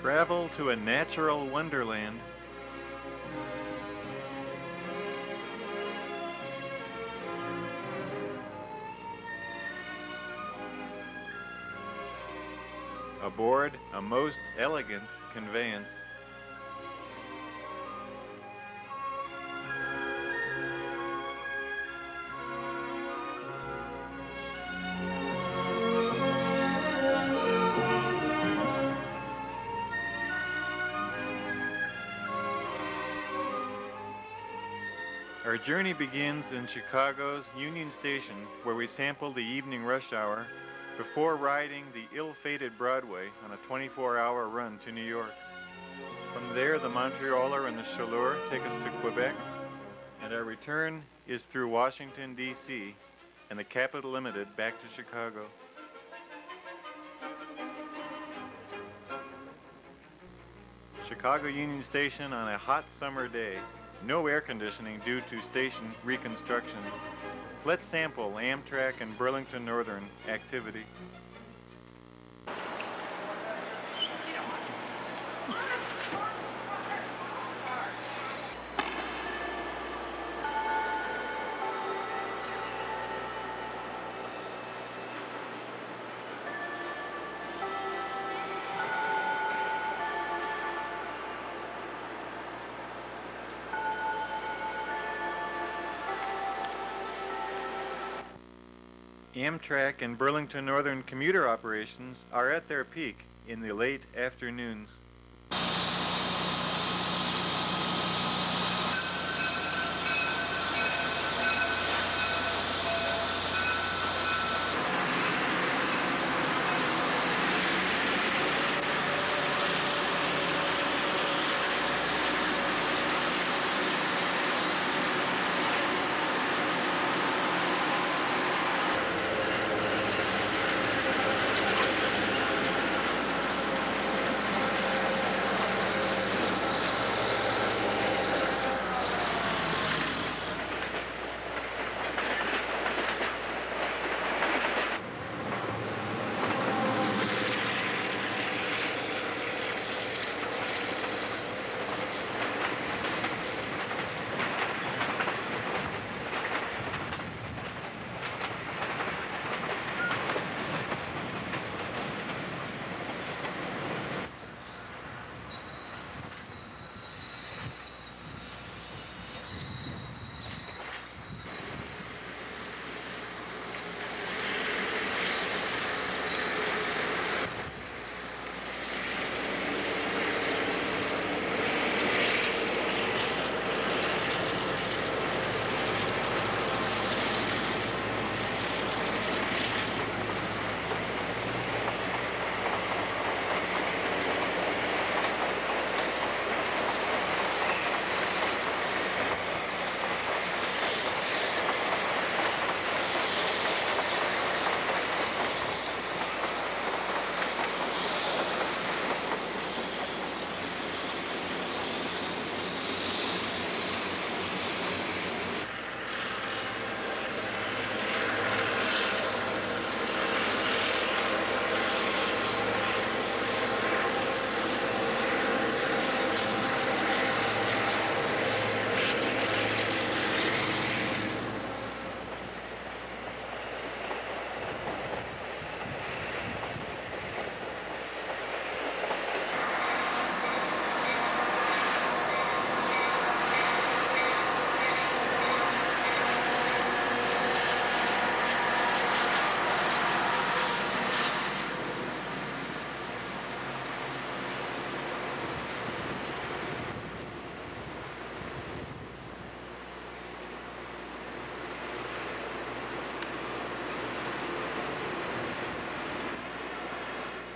Travel to a natural wonderland. Aboard a most elegant conveyance. Our journey begins in Chicago's Union Station, where we sample the evening rush hour before riding the ill-fated Broadway on a 24-hour run to New York. From there, the Montrealer and the CHALEUR take us to Quebec, and our return is through Washington, D.C., and the Capital Limited back to Chicago. Chicago Union Station on a hot summer day. No air conditioning due to station reconstruction. Let's sample Amtrak and Burlington Northern activity. Amtrak and Burlington Northern commuter operations are at their peak in the late afternoons.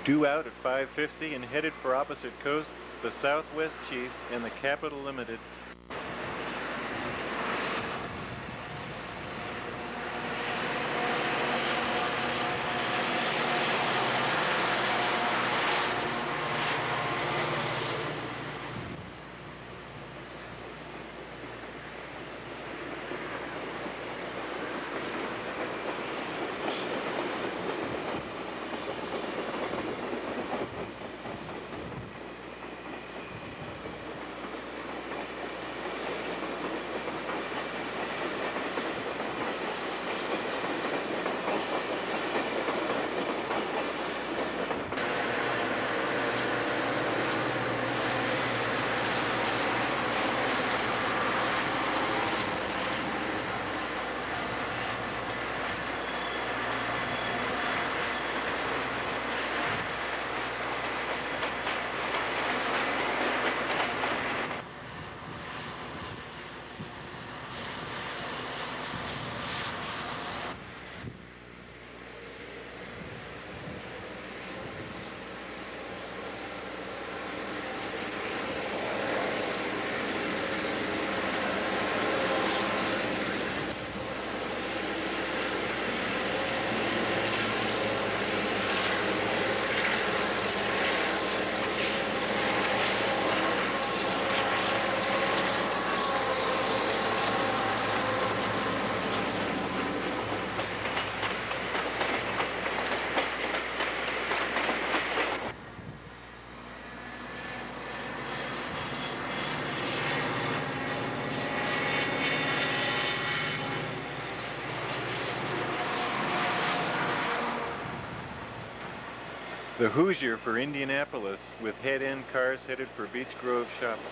Due out at 5:50 and headed for opposite coasts, the Southwest Chief and the Capital Limited. The Hoosier for Indianapolis, with head-end cars headed for Beech Grove shops.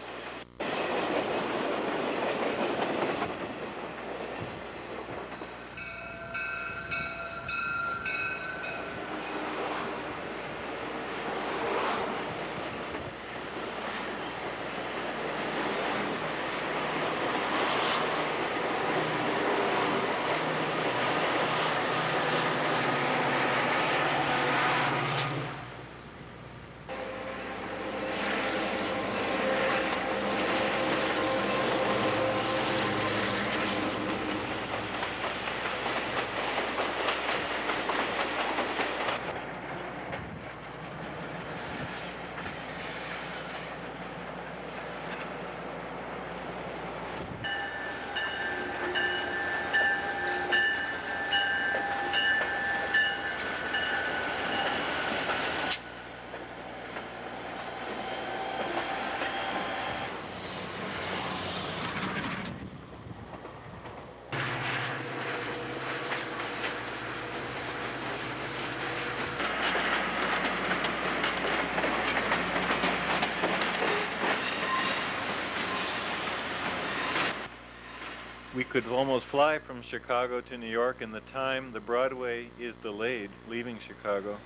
We could almost fly from Chicago to New York in the time the Broadway is delayed leaving Chicago.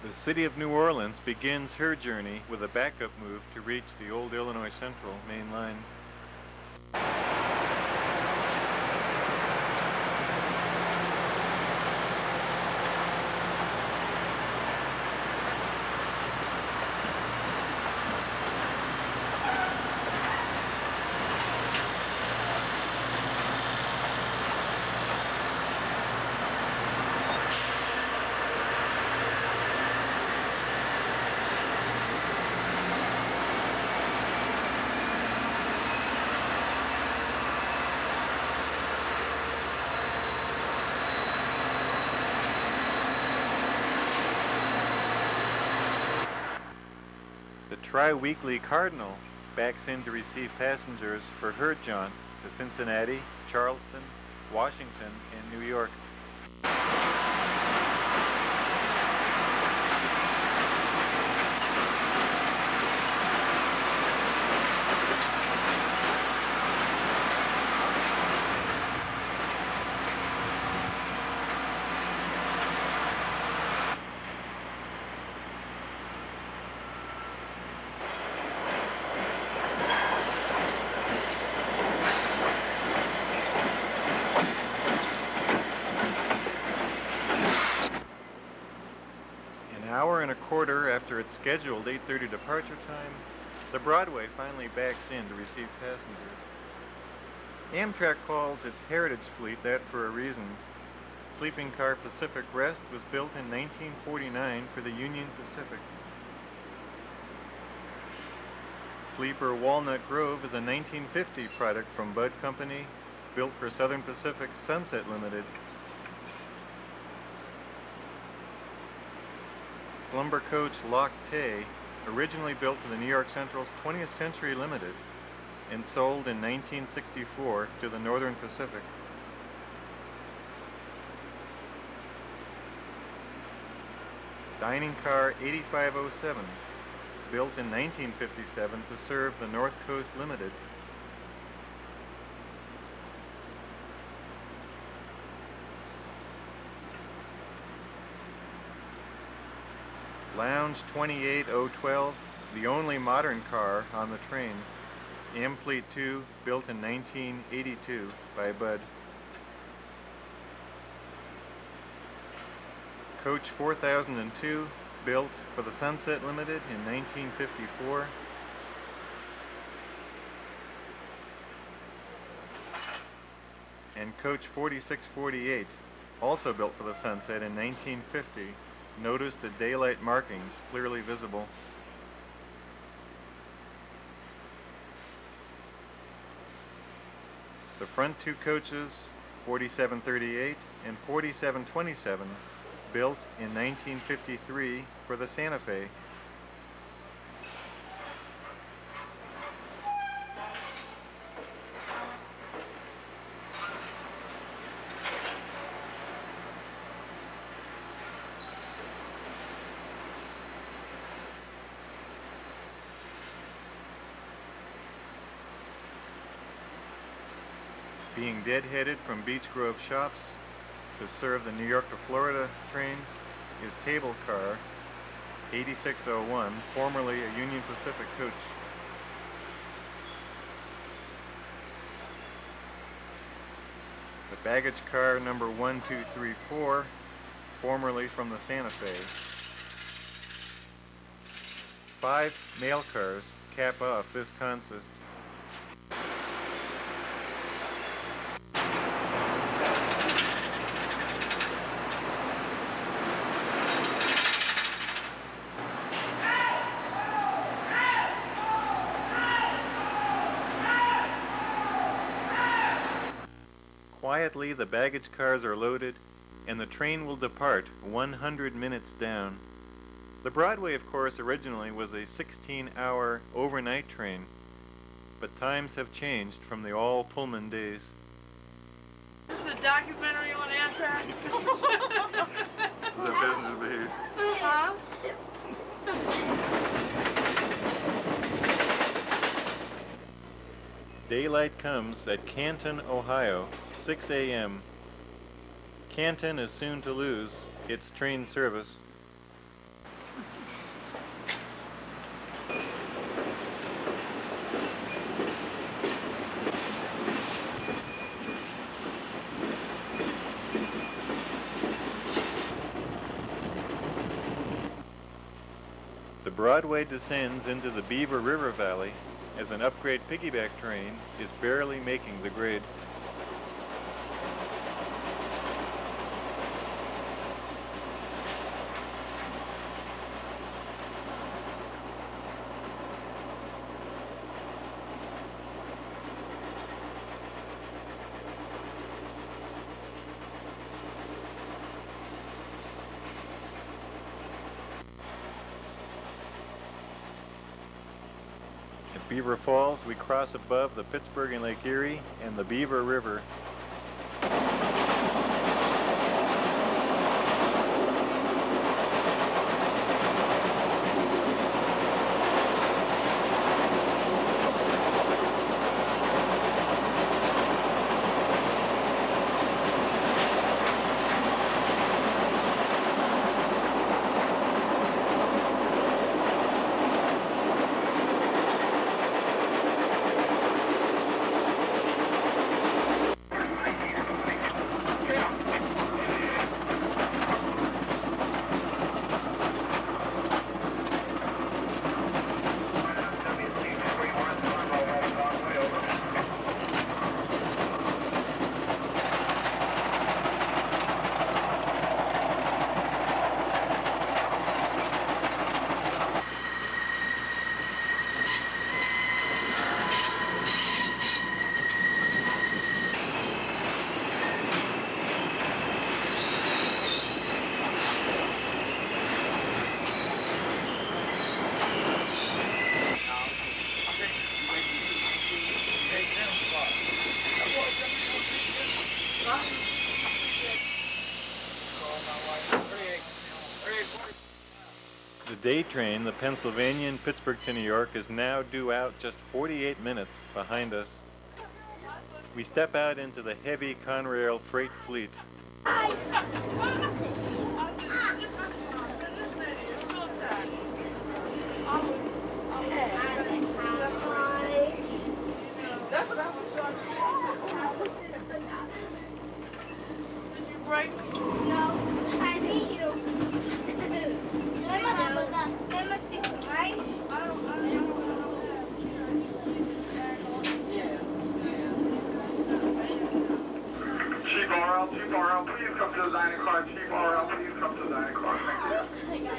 The city of New Orleans begins her journey with a backup move to reach the old Illinois Central main line. Tri-weekly Cardinal backs in to receive passengers for her jaunt to Cincinnati, Charleston, Washington, and New York. Quarter after its scheduled 8:30 departure time, the Broadway finally backs in to receive passengers. Amtrak calls its heritage fleet that for a reason. Sleeping car Pacific Rest was built in 1949 for the Union Pacific. Sleeper Walnut Grove is a 1950 product from Bud Company, built for Southern Pacific's Sunset Limited. Slumber coach Loch Tay, originally built for the New York Central's 20th Century Limited and sold in 1964 to the Northern Pacific. Dining car 8507, built in 1957 to serve the North Coast Limited. Lounge 28012, the only modern car on the train. Amfleet 2, built in 1982 by Bud. Coach 4002, built for the Sunset Limited in 1954. And Coach 4648, also built for the Sunset in 1950. Notice the daylight markings clearly visible. The front two coaches, 4738 and 4727, built in 1953 for the Santa Fe. Being deadheaded from Beech Grove shops to serve the New York to Florida trains is Table Car 8601, formerly a Union Pacific coach. The baggage car number 1234, formerly from the Santa Fe. 5 mail cars cap off this consist. Quietly, the baggage cars are loaded, and the train will depart 100 minutes down. The Broadway, of course, originally was a 16-hour overnight train, but times have changed from the all-Pullman days. This is a documentary on Amtrak. This is a passenger behavior. Huh? Daylight comes at Canton, Ohio, 6 a.m. Canton is soon to lose its train service. The Broadway descends into the Beaver River Valley as an upgrade piggyback train is barely making the grade. Beaver Falls, we cross above the Pittsburgh and Lake Erie and the Beaver River. The day train, the Pennsylvanian Pittsburgh to New York, is now due out just 48 minutes behind us. We step out into the heavy Conrail freight fleet. Did you break? No, I need you. There must be some rice. Chief RL, please come to the dining car. Chief RL, please come to the dining car. Thank you.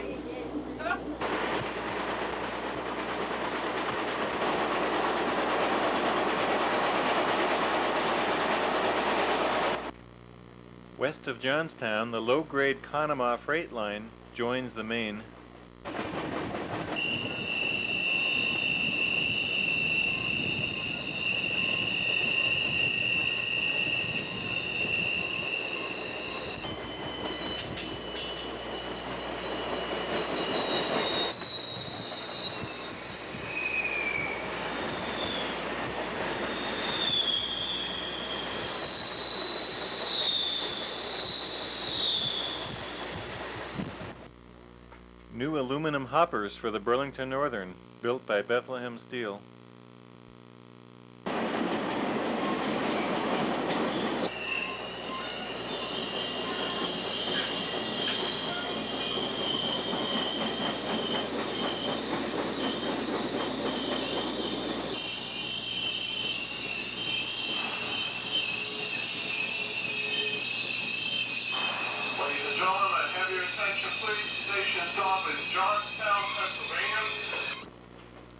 West of Johnstown, the low-grade Conemaugh freight line joins the main. New aluminum hoppers for the Burlington Northern, built by Bethlehem Steel. Ladies and gentlemen, I have your attention, please. Station stop is Johnstown, Pennsylvania.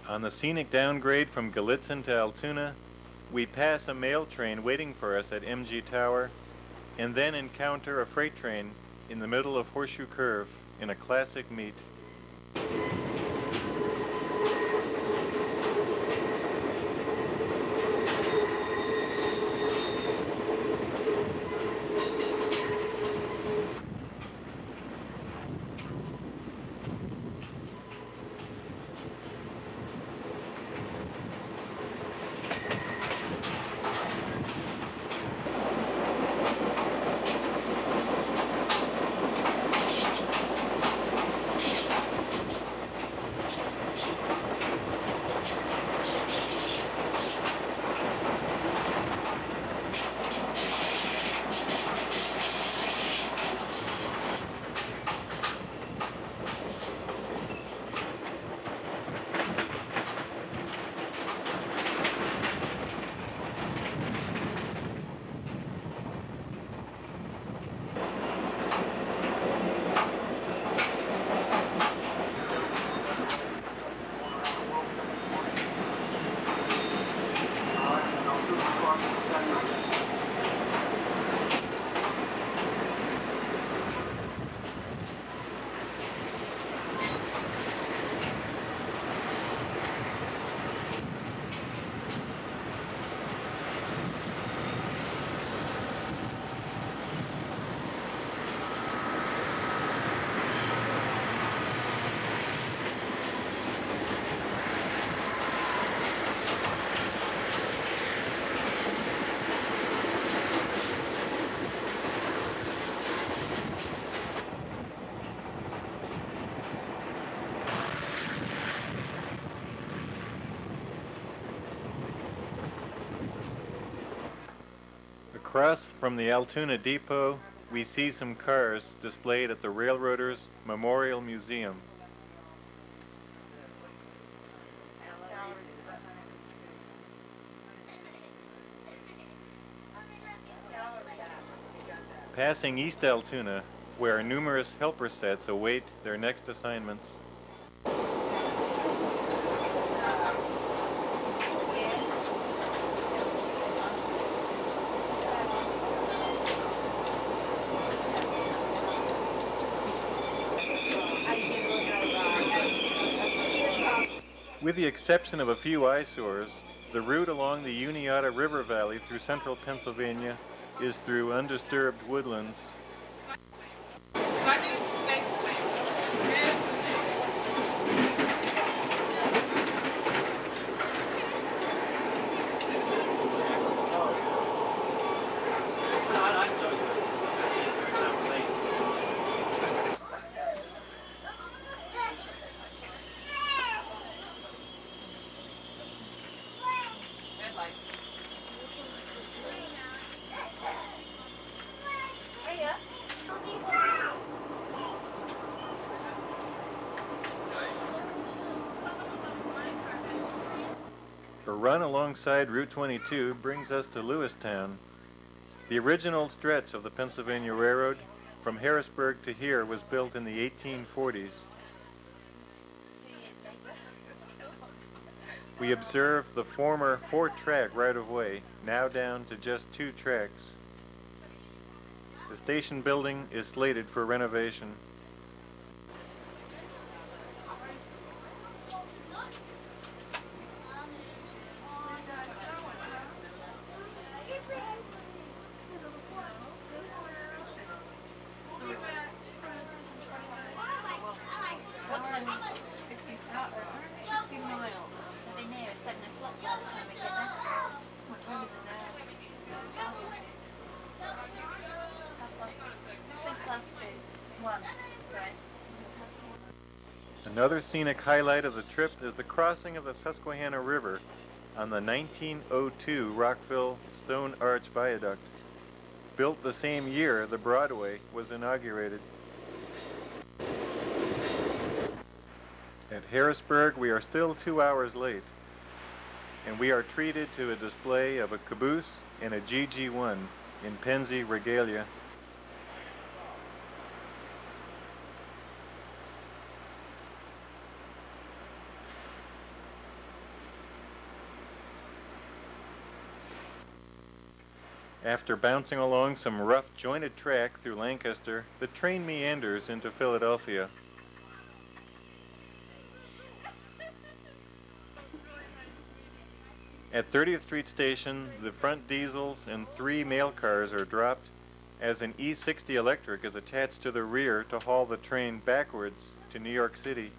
On the scenic downgrade from Gallitzin to Altoona, we pass a mail train waiting for us at MG Tower, and then encounter a freight train in the middle of Horseshoe Curve in a classic meet. Across from the Altoona Depot, we see some cars displayed at the Railroaders Memorial Museum. Passing East Altoona, where numerous helper sets await their next assignments. With the exception of a few eyesores, the route along the Juniata River Valley through central Pennsylvania is through undisturbed woodlands. A run alongside Route 22 brings us to Lewistown. The original stretch of the Pennsylvania Railroad from Harrisburg to here was built in the 1840s. We observe the former 4-track right-of-way, now down to just 2 tracks. The station building is slated for renovation. Another scenic highlight of the trip is the crossing of the Susquehanna River on the 1902 Rockville Stone Arch Viaduct. Built the same year the Broadway was inaugurated. At Harrisburg, we are still 2 hours late, and we are treated to a display of a caboose and a GG1 in Pennsy regalia. After bouncing along some rough jointed track through Lancaster, the train meanders into Philadelphia. At 30th Street Station, the front diesels and 3 mail cars are dropped as an E60 electric is attached to the rear to haul the train backwards to New York City.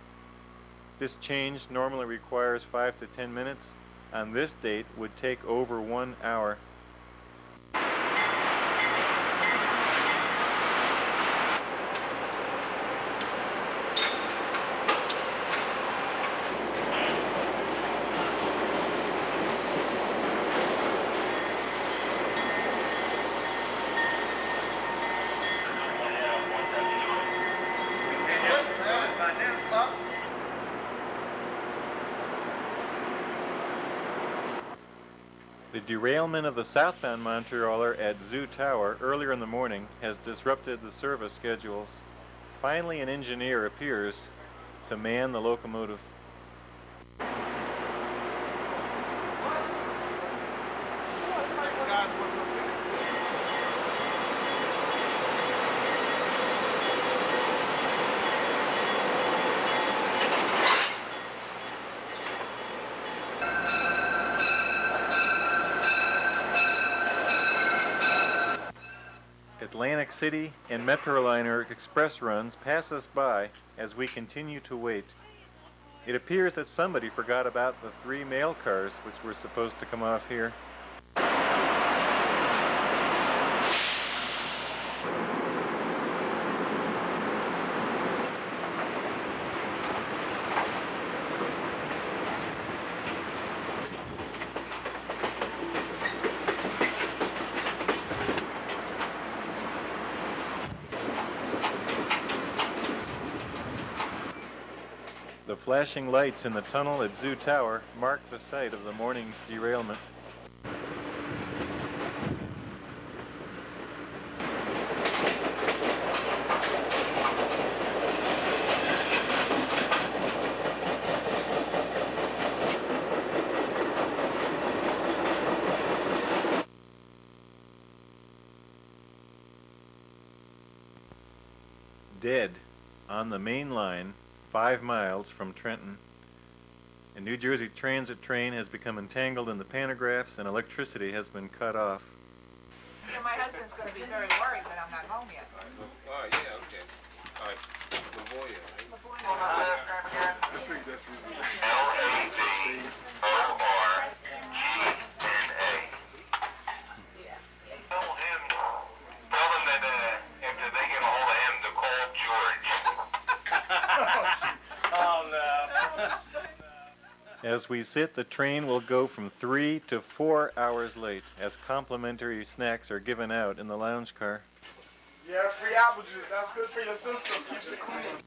This change normally requires 5 to 10 minutes. On this date would take over 1 hour. The derailment of the southbound Montrealer at Zoo Tower earlier in the morning has disrupted the service schedules. Finally, an engineer appears to man the locomotive. Atlantic City and Metroliner express runs pass us by as we continue to wait. It appears that somebody forgot about the 3 mail cars which were supposed to come off here. The flashing lights in the tunnel at Zoo Tower mark the site of the morning's derailment. Dead on the main line 5 miles from Trenton. A New Jersey Transit train has become entangled in the pantographs and electricity has been cut off. Yeah, my husband's going to be very worried that I'm not home yet. Oh, yeah, okay. All right. Lavoya, right? L-A-V-O-R-G-N-A. Tell them that if they get a hold of him, to call George. Oh, no. As we sit, the train will go from 3 to 4 hours late as complimentary snacks are given out in the lounge car. Yeah, free apple juice. That's good for your system. Keeps it clean.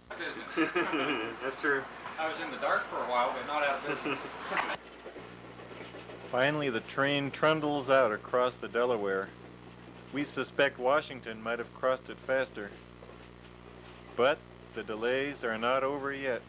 That's true. I was in the dark for a while, but not out of business. Finally, the train trundles out across the Delaware. We suspect Washington might have crossed it faster. But the delays are not over yet.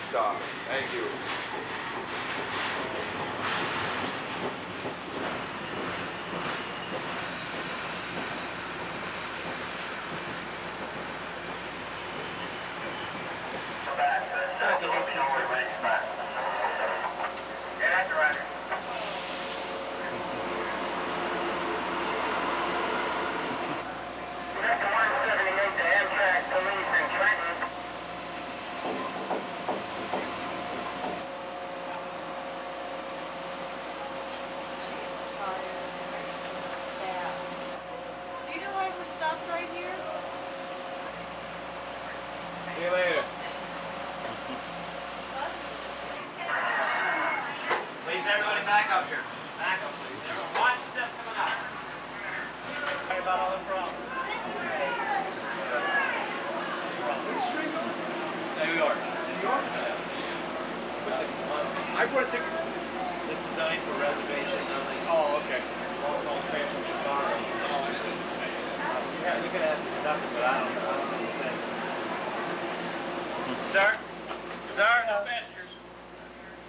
stop. Thank you. Do you know why we're stopped right here? See you later. Please, everybody back up here. Back up, please. Everyone, watch the steps coming up. Sorry about all the problems. New York. New York? Listen, I brought a ticket. This is only for reservation only. Oh, okay. Long train from Chicago. Oh, I see. Yeah, you can ask the conductor, but I don't understand. Sir? Sir? No passengers.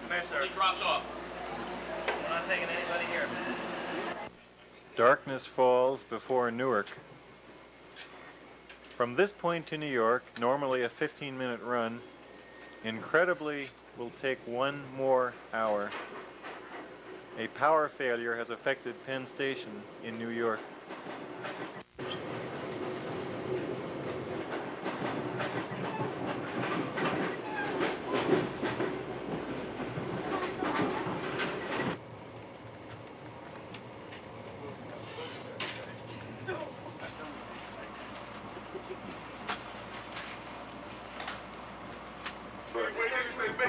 Come here, sir. He drops off. We're not taking anybody here. Darkness falls before Newark. From this point to New York, normally a 15-minute run, incredibly will take 1 more hour. A power failure has affected Penn Station in New York.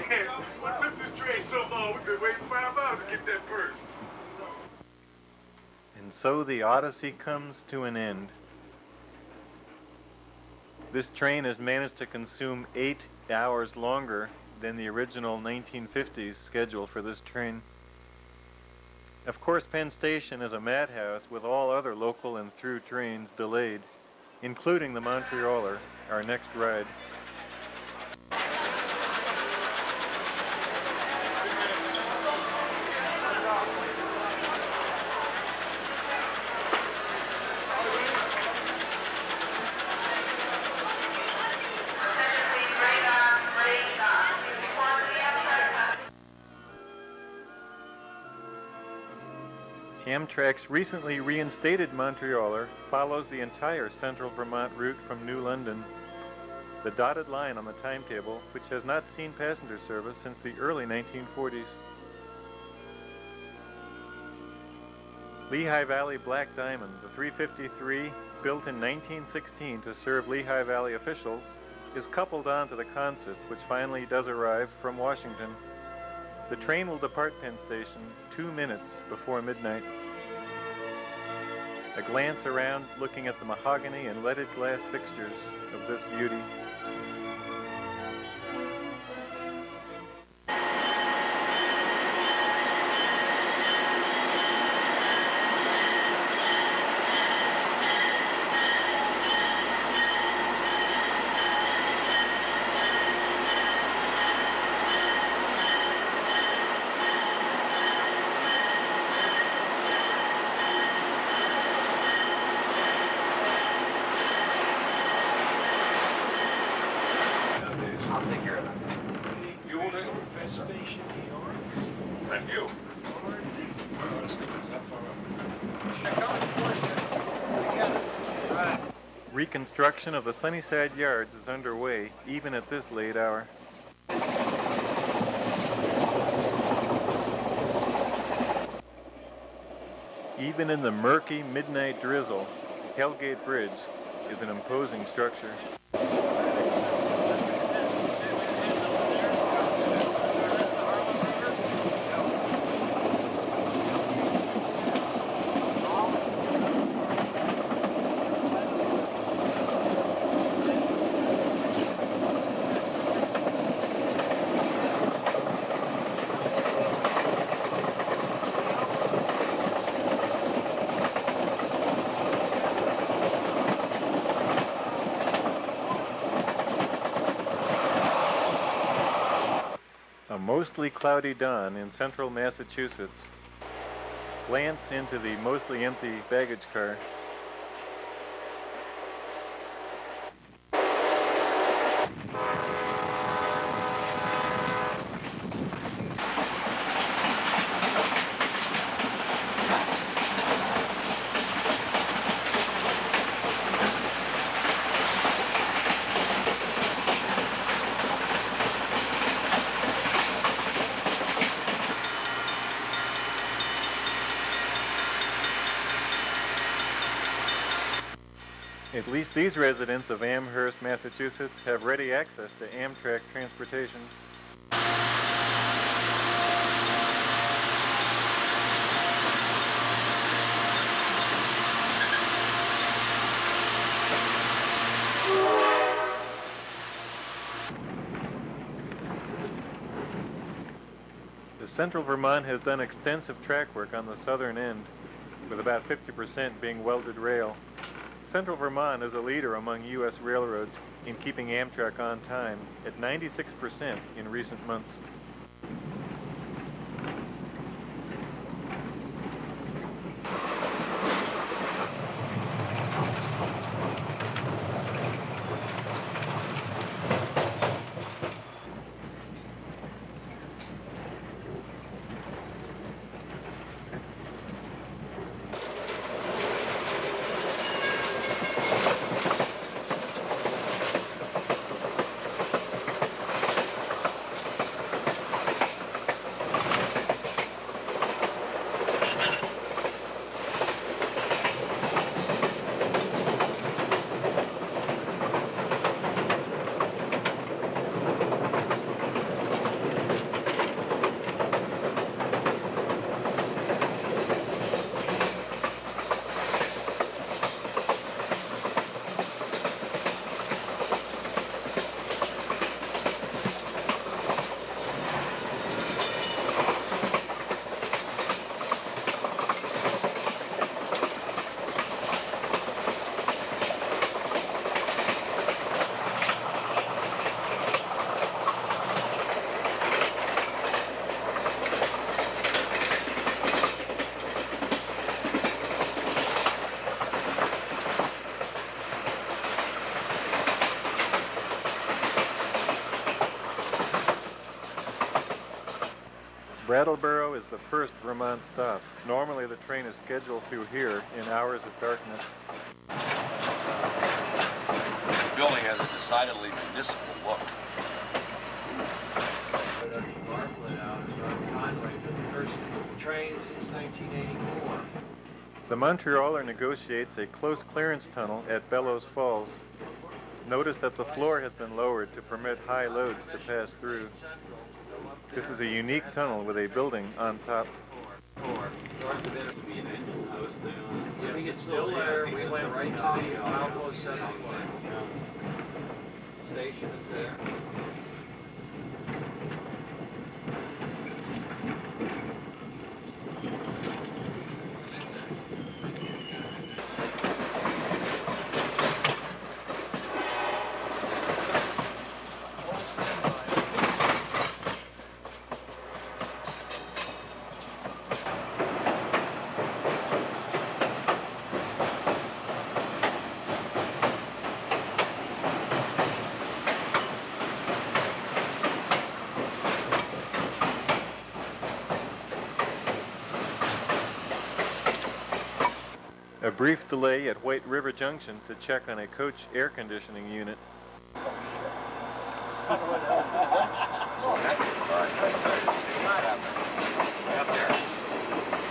Man, what took this train so long? We've been waiting 5 hours to get that purse. And so the odyssey comes to an end. This train has managed to consume 8 hours longer than the original 1950s schedule for this train. Of course, Penn Station is a madhouse with all other local and through trains delayed, including the Montrealer, our next ride. Amtrak's recently reinstated Montrealer follows the entire central Vermont route from New London. The dotted line on the timetable, which has not seen passenger service since the early 1940s. Lehigh Valley Black Diamond, the 353, built in 1916 to serve Lehigh Valley officials, is coupled onto the consist, which finally does arrive from Washington. The train will depart Penn Station 2 minutes before midnight. A glance around looking at the mahogany and leaded glass fixtures of this beauty. Reconstruction of the Sunnyside Yards is underway, even at this late hour. Even in the murky midnight drizzle, Hellgate Bridge is an imposing structure. mostly cloudy dawn in central Massachusetts. Glance into the mostly empty baggage car. At least these residents of Amherst, Massachusetts have ready access to Amtrak transportation. The Central Vermont has done extensive track work on the southern end, with about 50% being welded rail. Central Vermont is a leader among U.S. railroads in keeping Amtrak on time at 96% in recent months. Brattleboro is the first Vermont stop. Normally the train is scheduled through here in hours of darkness. This building has a decidedly municipal look. The Montrealer negotiates a close clearance tunnel at Bellows Falls. Notice that the floor has been lowered to permit high loads to pass through. This is a unique tunnel with a building on top. I think it's still there. We went right to the outpost station is there. A brief delay at White River Junction to check on a coach air conditioning unit.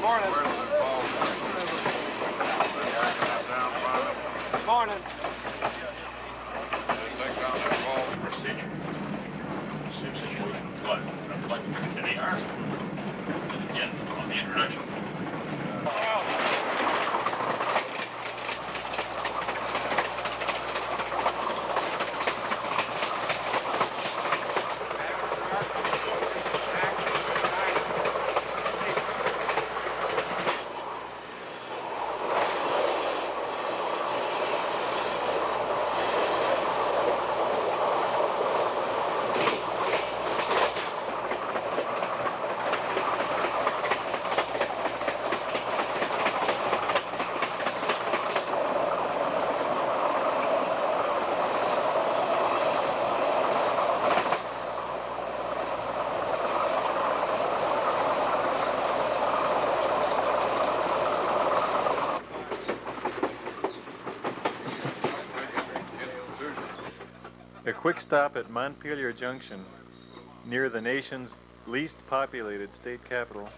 Morning. Morning. Procedure. Same situation. What? Like they are. And again, on the introduction. quick stop at Montpelier Junction, near the nation's least populated state capital.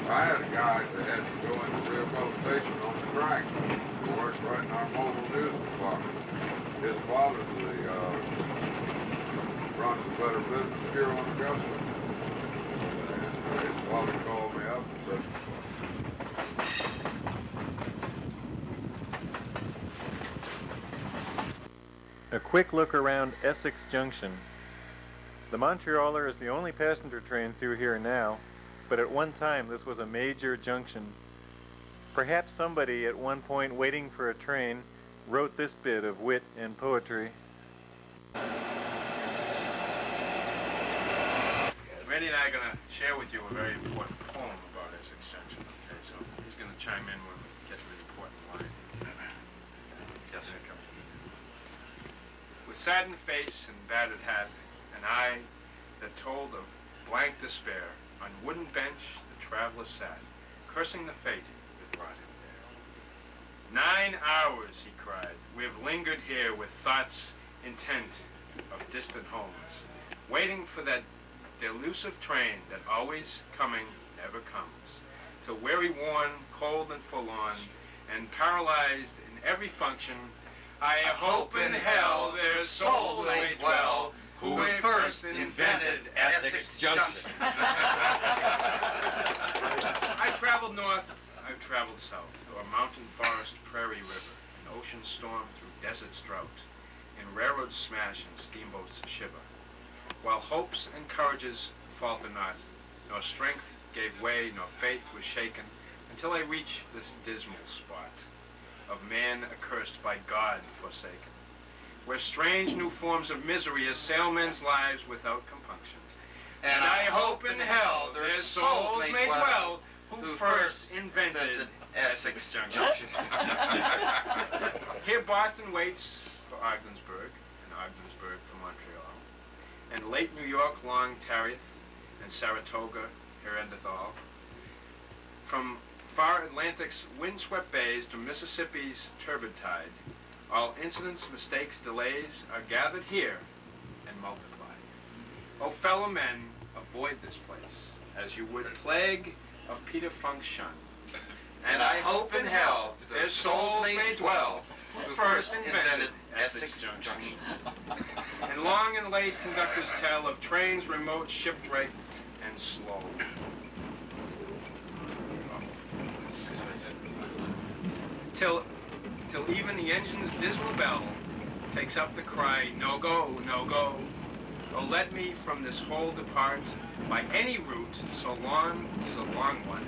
I had a guy that had to go into rehabilitation on the track. He works right in our mobile news department. His father runs the Better Business Bureau in Augusta. And his father called me up and said, A quick look around Essex Junction. The Montrealer is the only passenger train through here now, but at one time this was a major junction. Perhaps somebody at one point waiting for a train wrote this bit of wit and poetry. Randy and I are going to share with you a very important poem about Essex Junction. Okay, so he's going to chime in when we get to the important line. Yes, sir. With saddened face and battered hat, an eye that told of blank despair, on wooden bench the traveler sat, cursing the fate that brought him there. 9 hours, he cried, we've lingered here with thoughts intent of distant homes, waiting for that delusive train that always coming never comes, till weary worn, cold and forlorn, and paralyzed in every function, I hope in hell their soul may dwell, who first invented Essex Junction. I traveled north, I've traveled south, o'er mountain, forest, prairie, river, in ocean storm, through deserts drought, in railroads smash and steamboats shiver, while hopes and courages falter not, nor strength gave way, nor faith was shaken, until I reach this dismal spot of man accursed by God forsaken, where strange new forms of misery assail men's lives without compunction. And I hope in hell their souls may dwell who first invented Essex Junction. Here Boston waits for Ogdensburg, and Ogdensburg for Montreal, and late New York long tarrieth, and Saratoga here endeth all. From far Atlantic's windswept bays to Mississippi's turbid tide, all incidents, mistakes, delays are gathered here and multiplied. O fellow men, avoid this place, as you would plague of Peter Funk shun. And I hope in hell their souls may dwell who first invented Essex Junction. And long and late conductors tell of trains remote, shipwrecked, and slow. Till even the engine's dismal bell takes up the cry, no go, no go. Oh, let me from this hole depart by any route, so long is a long one.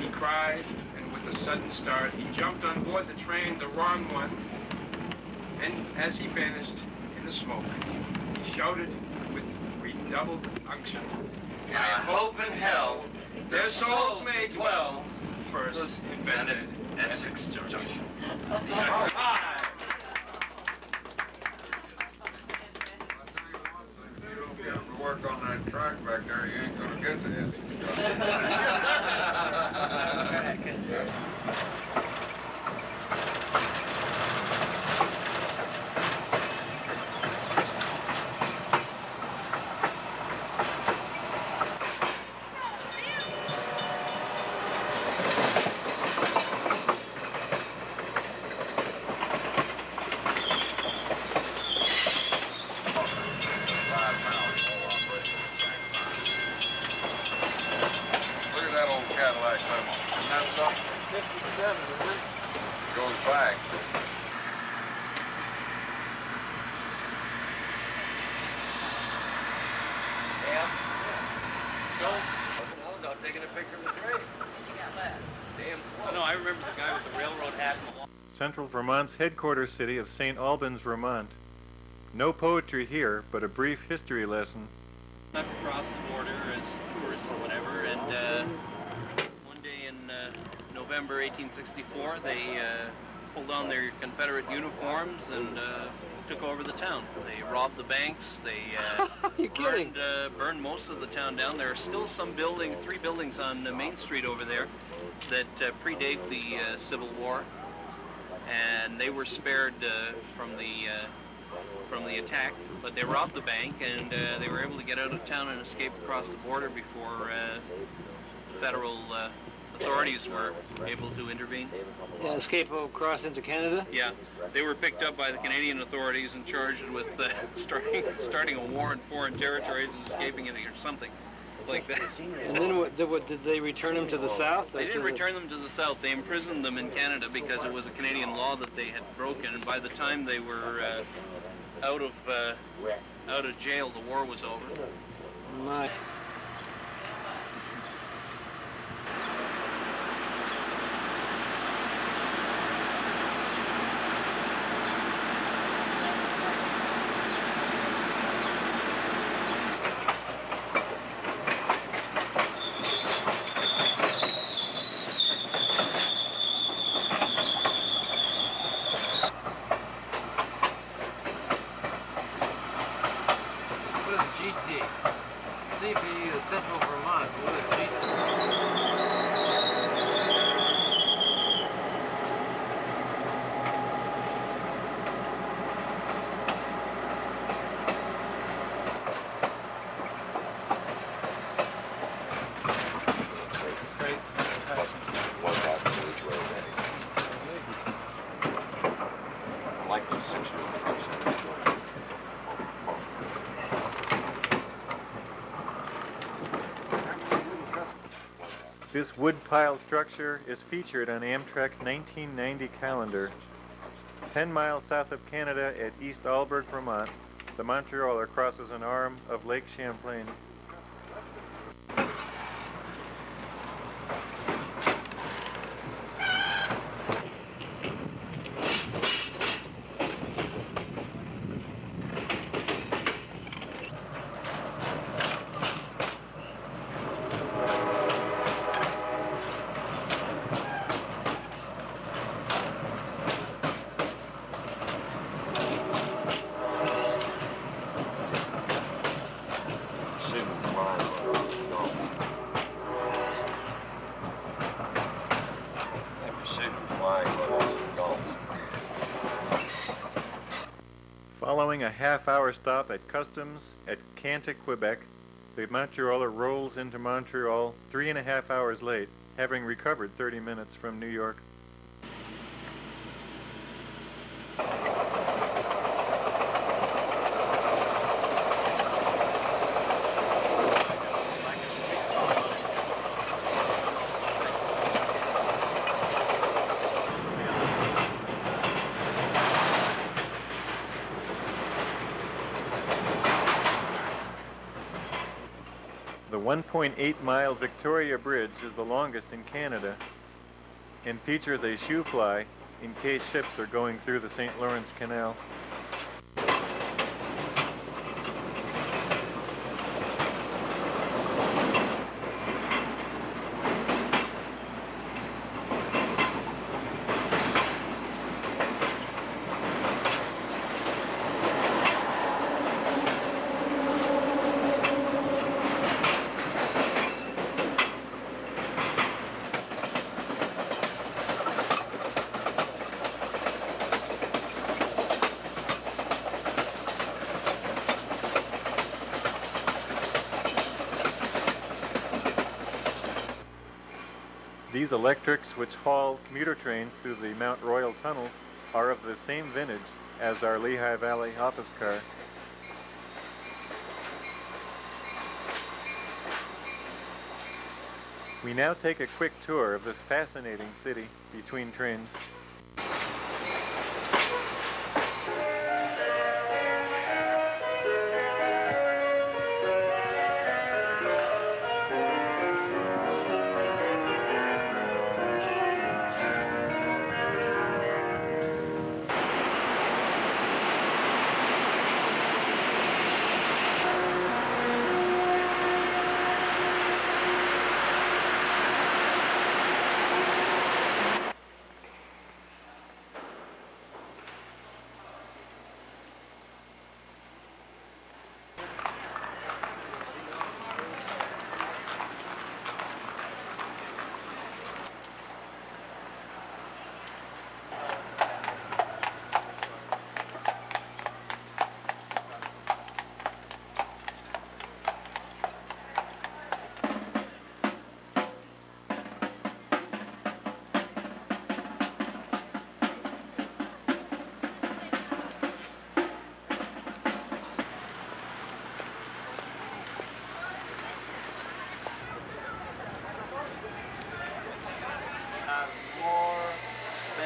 He cried, and with a sudden start, he jumped on board the train, the wrong one. And as he vanished in the smoke, he shouted with redoubled unction, I hope in hell their souls may dwell who first invented Essex Junction. you don't get to work on that track back there, you ain't gonna get to Essex Junction. picture of the train. Damn. Oh, no, I remember the guy with the railroad hat and the long... Central Vermont's headquarters city of St. Albans, Vermont. No poetry here, but a brief history lesson. Up across the border as tourists or whatever, and one day in November 1864, they pulled on their Confederate uniforms and took over the town. They robbed the banks, they burned most of the town down. There are still some three buildings on Main Street over there that predate the Civil War, and they were spared from the attack, but they robbed the bank, and they were able to get out of town and escape across the border before federal authorities were able to intervene. Yeah, escape across into Canada? Yeah, they were picked up by the Canadian authorities and charged with starting a war in foreign territories and escaping it or something like that. And then what did they return them to the South? They didn't return them to the South. They imprisoned them in Canada because it was a Canadian law that they had broken, and by the time they were out of jail, the war was over. My. CP is Central Vermont. What is GT? Like these 6-wheel trucks. This wood-pile structure is featured on Amtrak's 1990 calendar. 10 miles south of Canada at East Alberg, Vermont, the Montrealer crosses an arm of Lake Champlain. Following a half-hour stop at Customs at Cantic, Quebec, the Montrealer rolls into Montreal 3.5 hours late, having recovered 30 minutes from New York. The 1.8-mile Victoria Bridge is the longest in Canada and features a shoe fly in case ships are going through the St. Lawrence Canal. These electrics, which haul commuter trains through the Mount Royal tunnels, are of the same vintage as our Lehigh Valley Office Car. We now take a quick tour of this fascinating city between trains.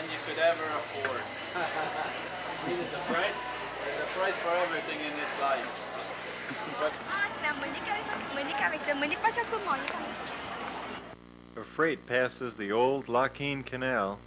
than you could ever afford. I mean, there's a price for everything in this life. But A freight passes the old Lockheed Canal.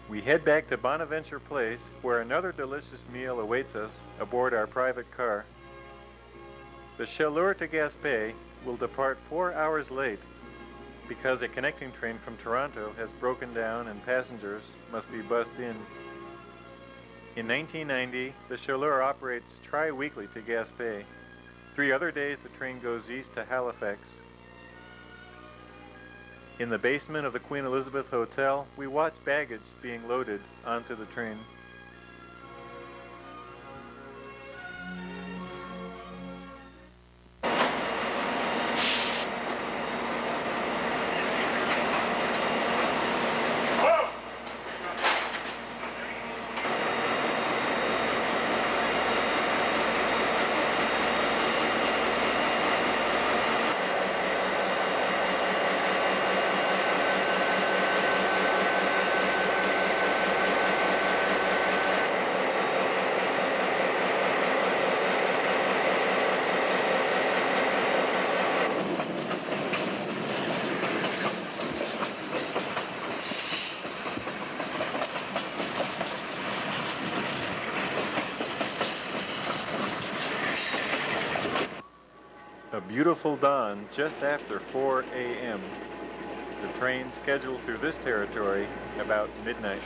We head back to Bonaventure Place, where another delicious meal awaits us aboard our private car. The CHALEUR to Gaspe will depart 4 hours late because a connecting train from Toronto has broken down and passengers must be bussed in. In 1990, the CHALEUR operates tri-weekly to Gaspe. 3 other days the train goes east to Halifax. In the basement of the Queen Elizabeth Hotel, we watch baggage being loaded onto the train. A beautiful dawn just after 4 a.m. The train scheduled through this territory about midnight.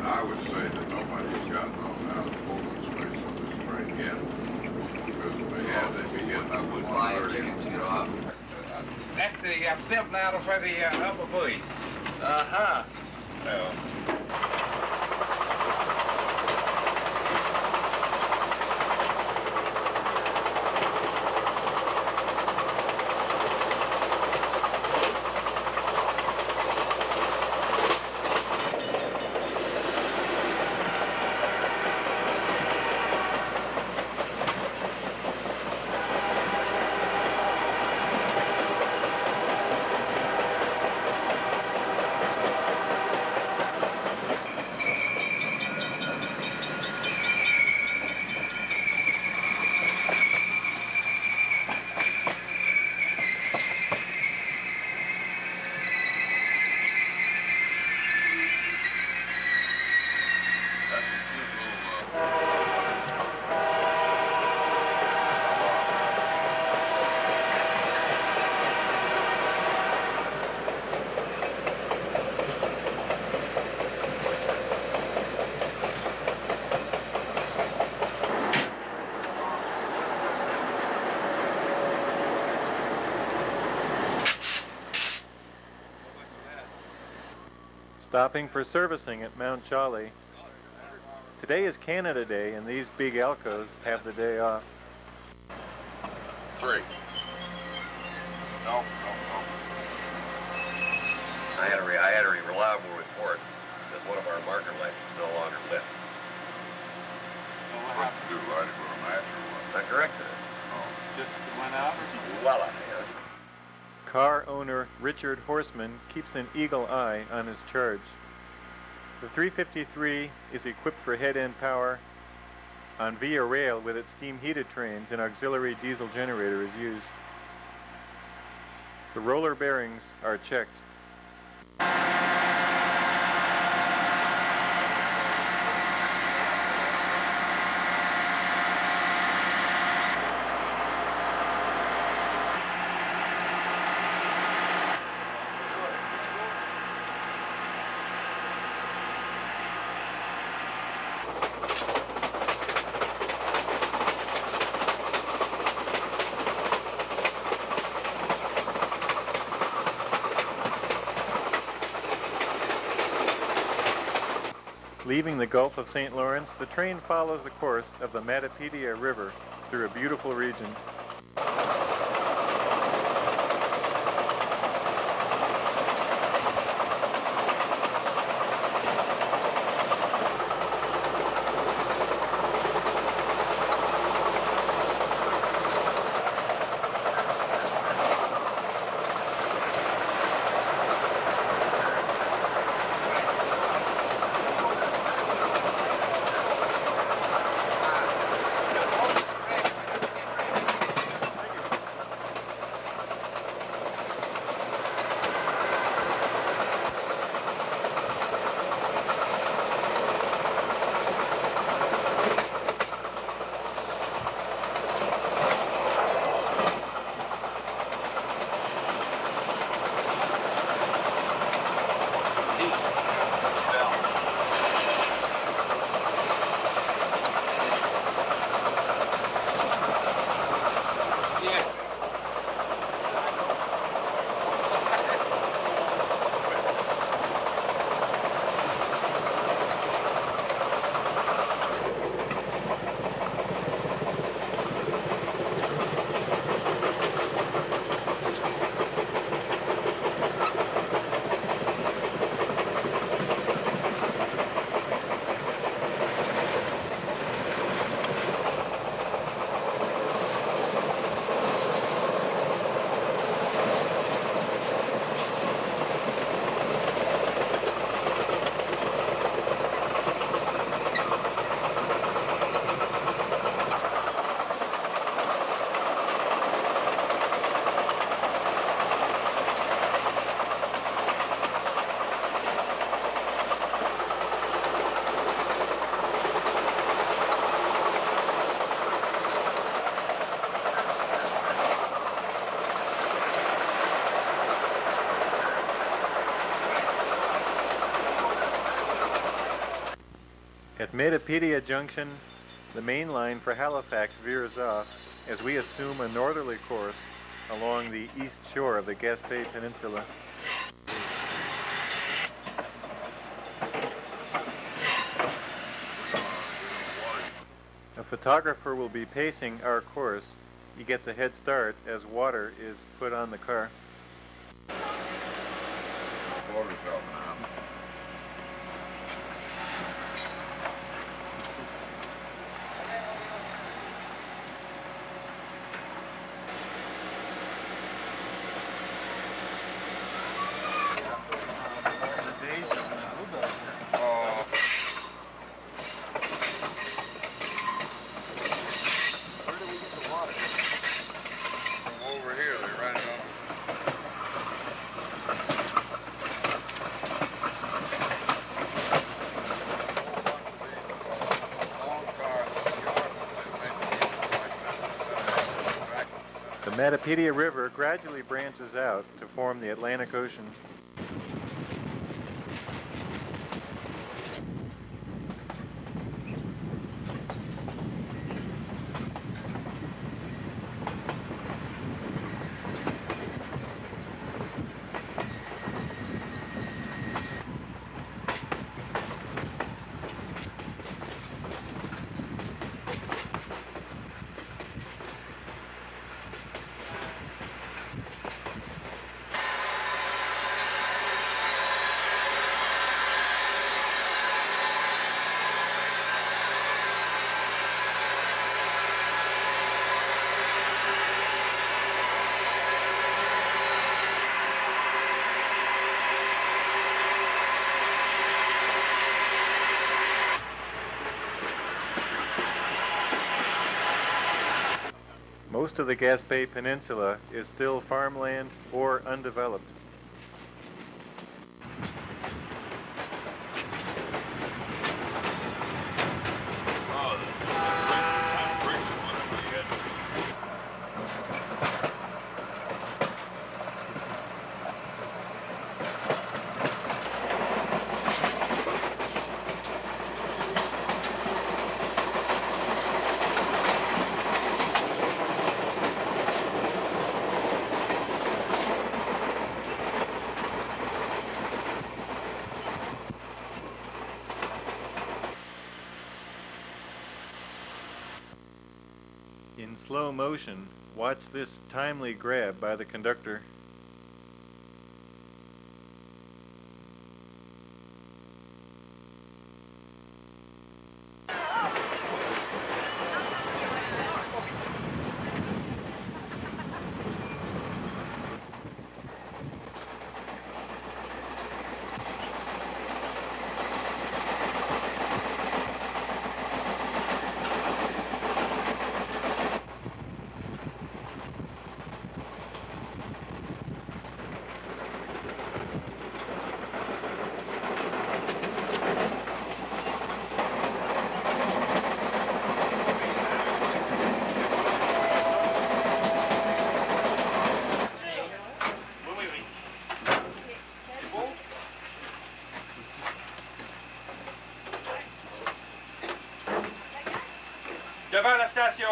I would say that nobody's gotten off out of Poland space on this train yet. Because if they had, they'd be getting up at 1:30. to get off. That's the step ladder for the upper voice. Uh-huh. So. Stopping for servicing at Mount Chalet. Today is Canada Day, and these big Alcos have the day off. 3. No. I had a reliable report that one of our marker lights is no longer lit. What to do, light it with a match or what? I corrected it. Just went out? Well ahead. Car owner Richard Horseman keeps an eagle eye on his charge. The 353 is equipped for head-end power. On Via Rail with its steam-heated trains, an auxiliary diesel generator is used. The roller bearings are checked. Leaving the Gulf of St. Lawrence, the train follows the course of the Matapedia River through a beautiful region. At Matapedia Junction, the main line for Halifax veers off as we assume a northerly course along the east shore of the Gaspe Peninsula. A photographer will be pacing our course. He gets a head start as water is put on the car. Water's out now. The Matapedia River gradually branches out to form the Atlantic Ocean. Most of the Gaspe Peninsula is still farmland or undeveloped. In slow motion, watch this timely grab by the conductor. Devant la station.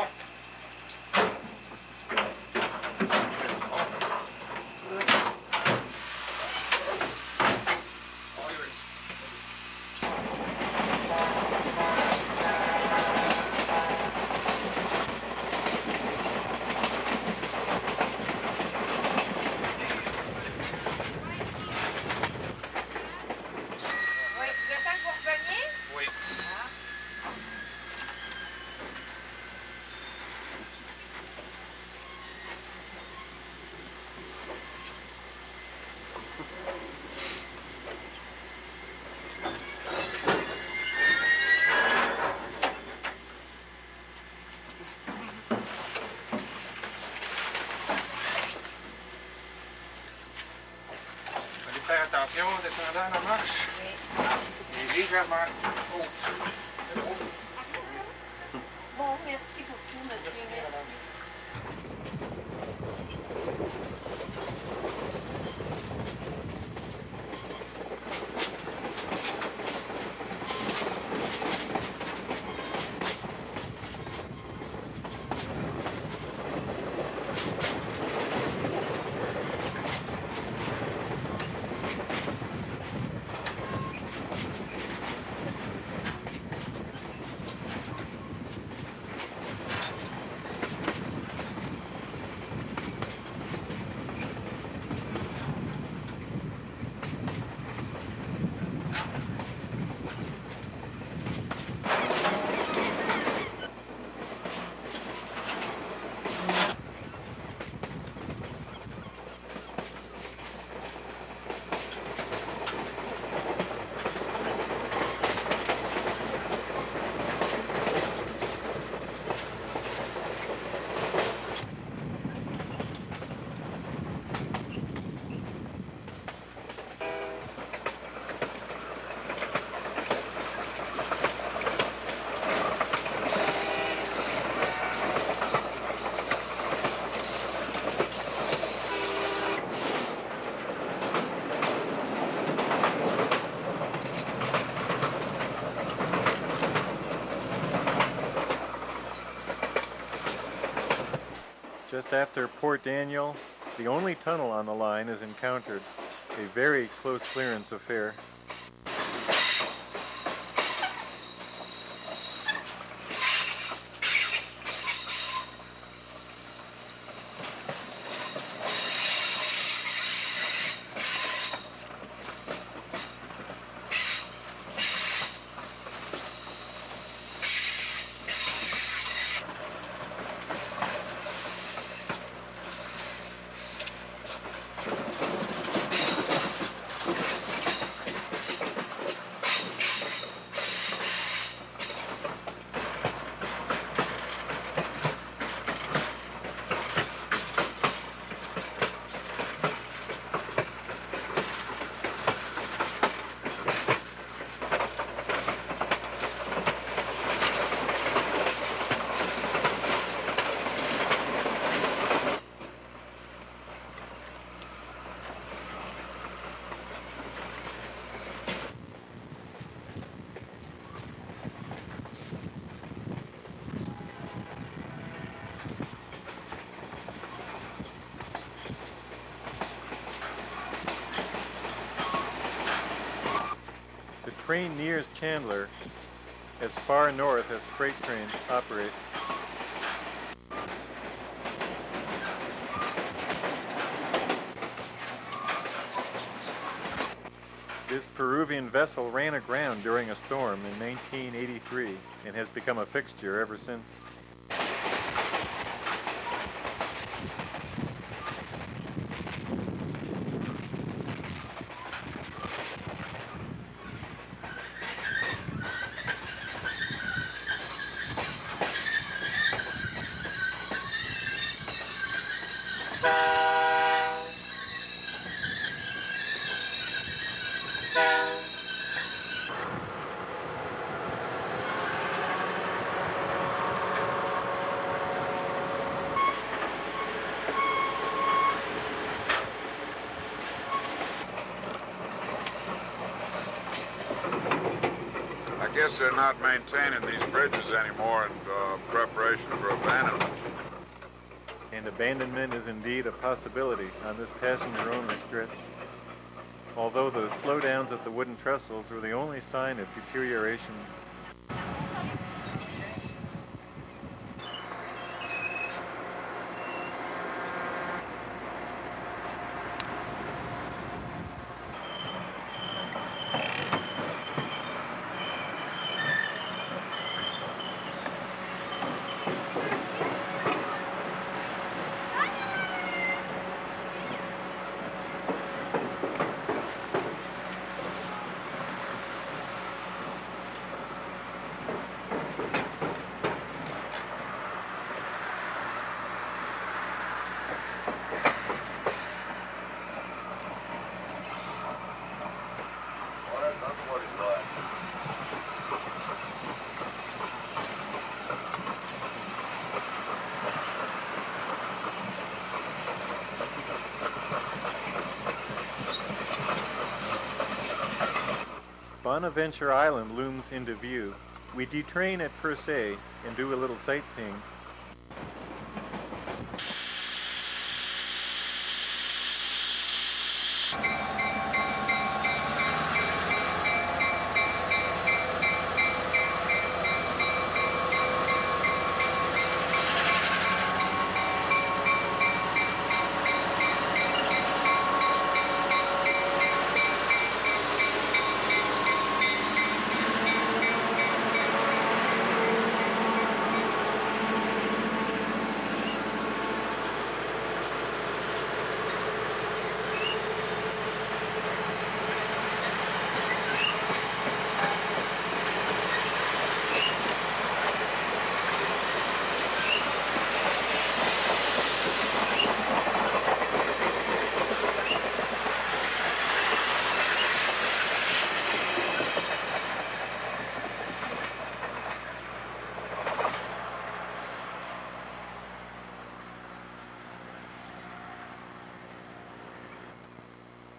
Faire attention en descendant la marche. Et légèrement haute. Bon, merci beaucoup, monsieur. Merci. Just after Port Daniel, the only tunnel on the line is encountered, a very close clearance affair. train nears Chandler as far north as freight trains operate. This Peruvian vessel ran aground during a storm in 1983 and has become a fixture ever since. I guess they're not maintaining these bridges anymore in preparation for abandonment. And abandonment is indeed a possibility on this passenger-only stretch. Although the slowdowns at the wooden trestles were the only sign of deterioration. Bonaventure Island looms into view. We detrain at Perce and do a little sightseeing.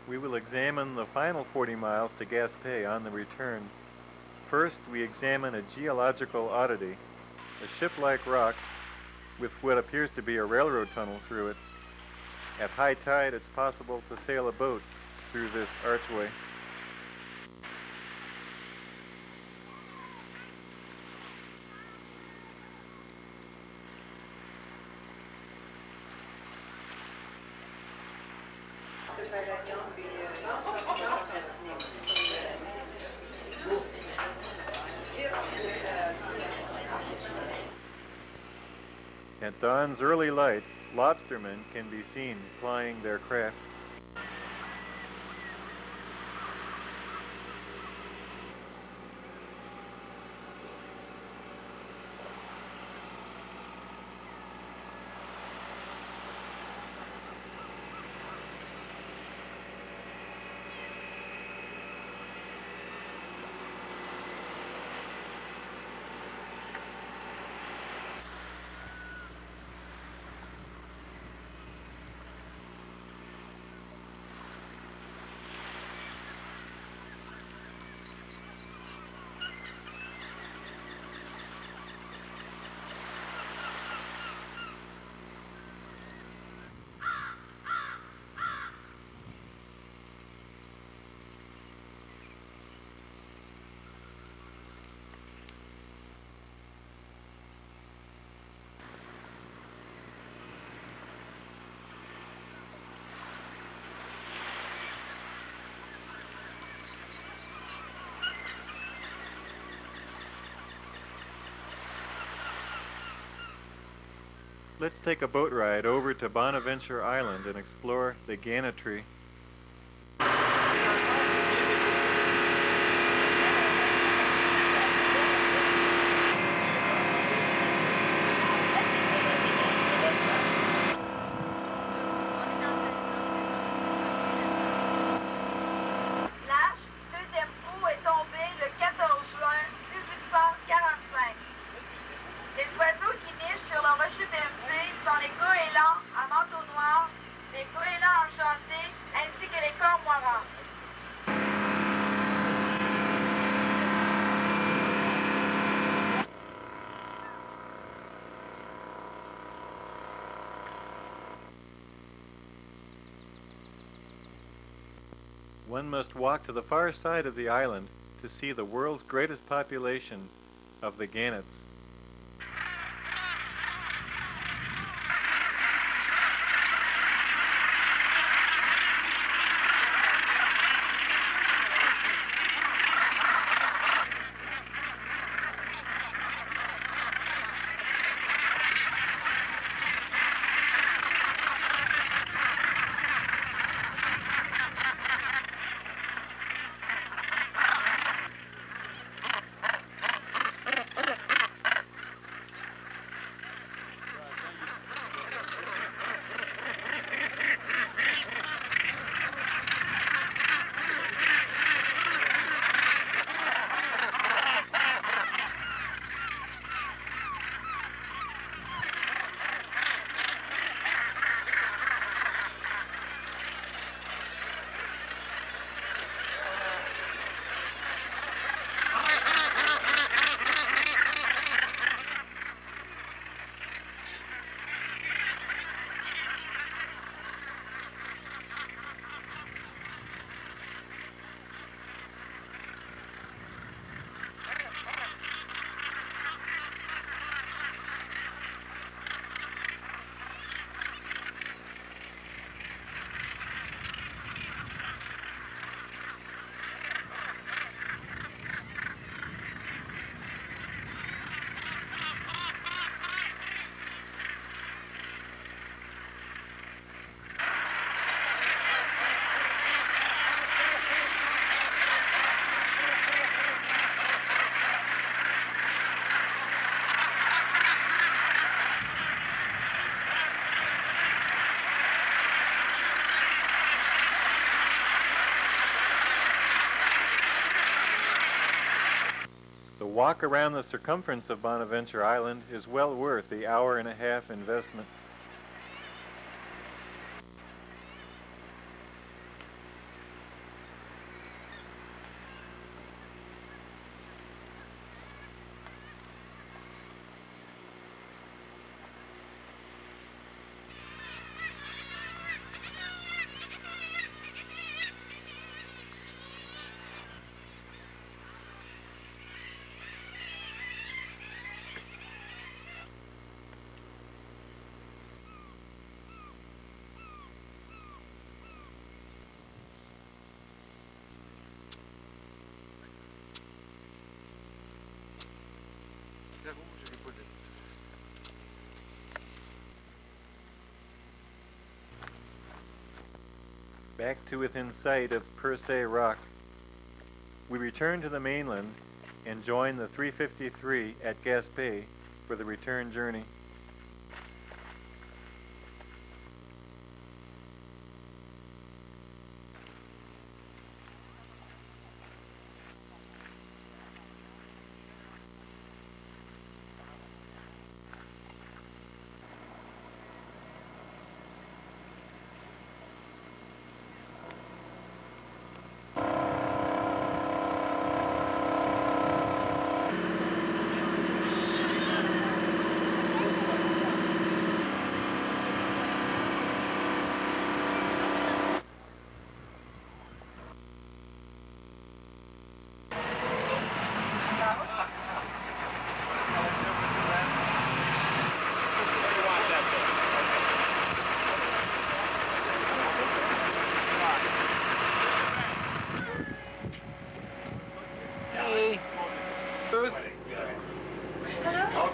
We will examine the final 40 miles to Gaspe on the return. First, we examine a geological oddity, a ship-like rock with what appears to be a railroad tunnel through it. At high tide, it's possible to sail a boat through this archway. At dawn's early light, lobstermen can be seen plying their craft. Let's take a boat ride over to Bonaventure Island and explore the gannetry. One must walk to the far side of the island to see the world's greatest population of the gannets. The walk around the circumference of Bonaventure Island is well worth the hour-and-a-half investment. Back to within sight of Perce Rock. We return to the mainland and join the 353 at Gaspe for the return journey.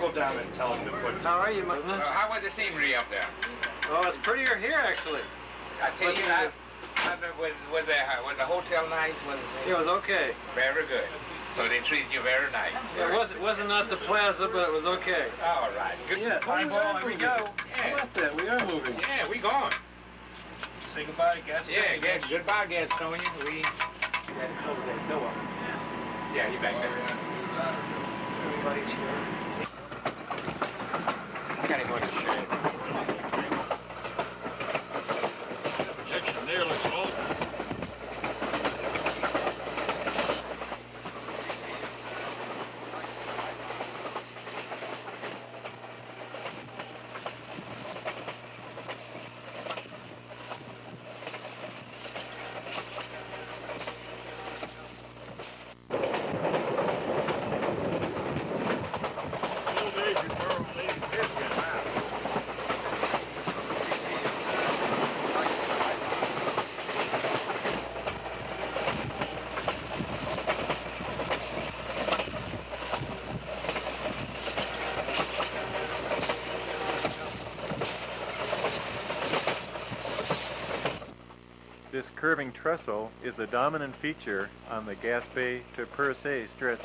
go down and tell him to put... How are you, How was the scenery up there? Oh, it's prettier here, actually. I tell you, was the hotel nice? It was okay. Very good. So they treated you very nice. It wasn't at the plaza, but it was okay. All right. Good. Yeah, Here we go. How about that? We are moving. Yeah, we going. Say goodbye to Gaspe. Yeah, goodbye, Gastonia. We had to close that door. Yeah, you back there. Everybody's here. I gotta go to the shed. Projection there looks open. This curving trestle is the dominant feature on the Gaspe to Perce stretch.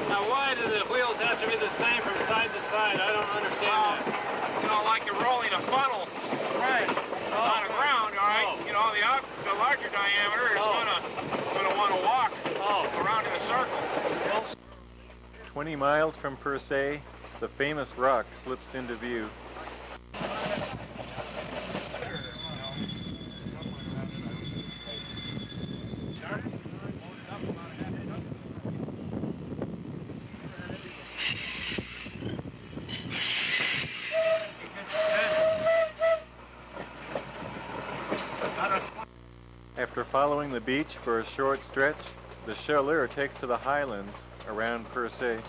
Now, why do the wheels have to be the same from side to side? I don't understand that. You know, like you're rolling a funnel. Right. On the ground, all right? Oh. You know, the larger diameter is gonna want to walk around in a circle. 20 miles from Perce, the famous rock slips into view. After following the beach for a short stretch, the CHALEUR takes to the highlands around Perce.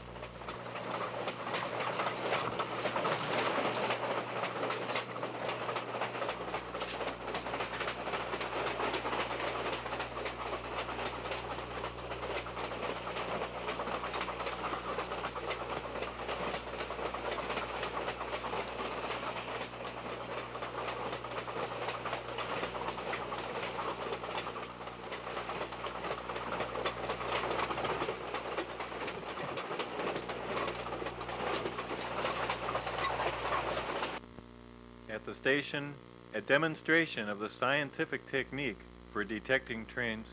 At the station, a demonstration of the scientific technique for detecting trains.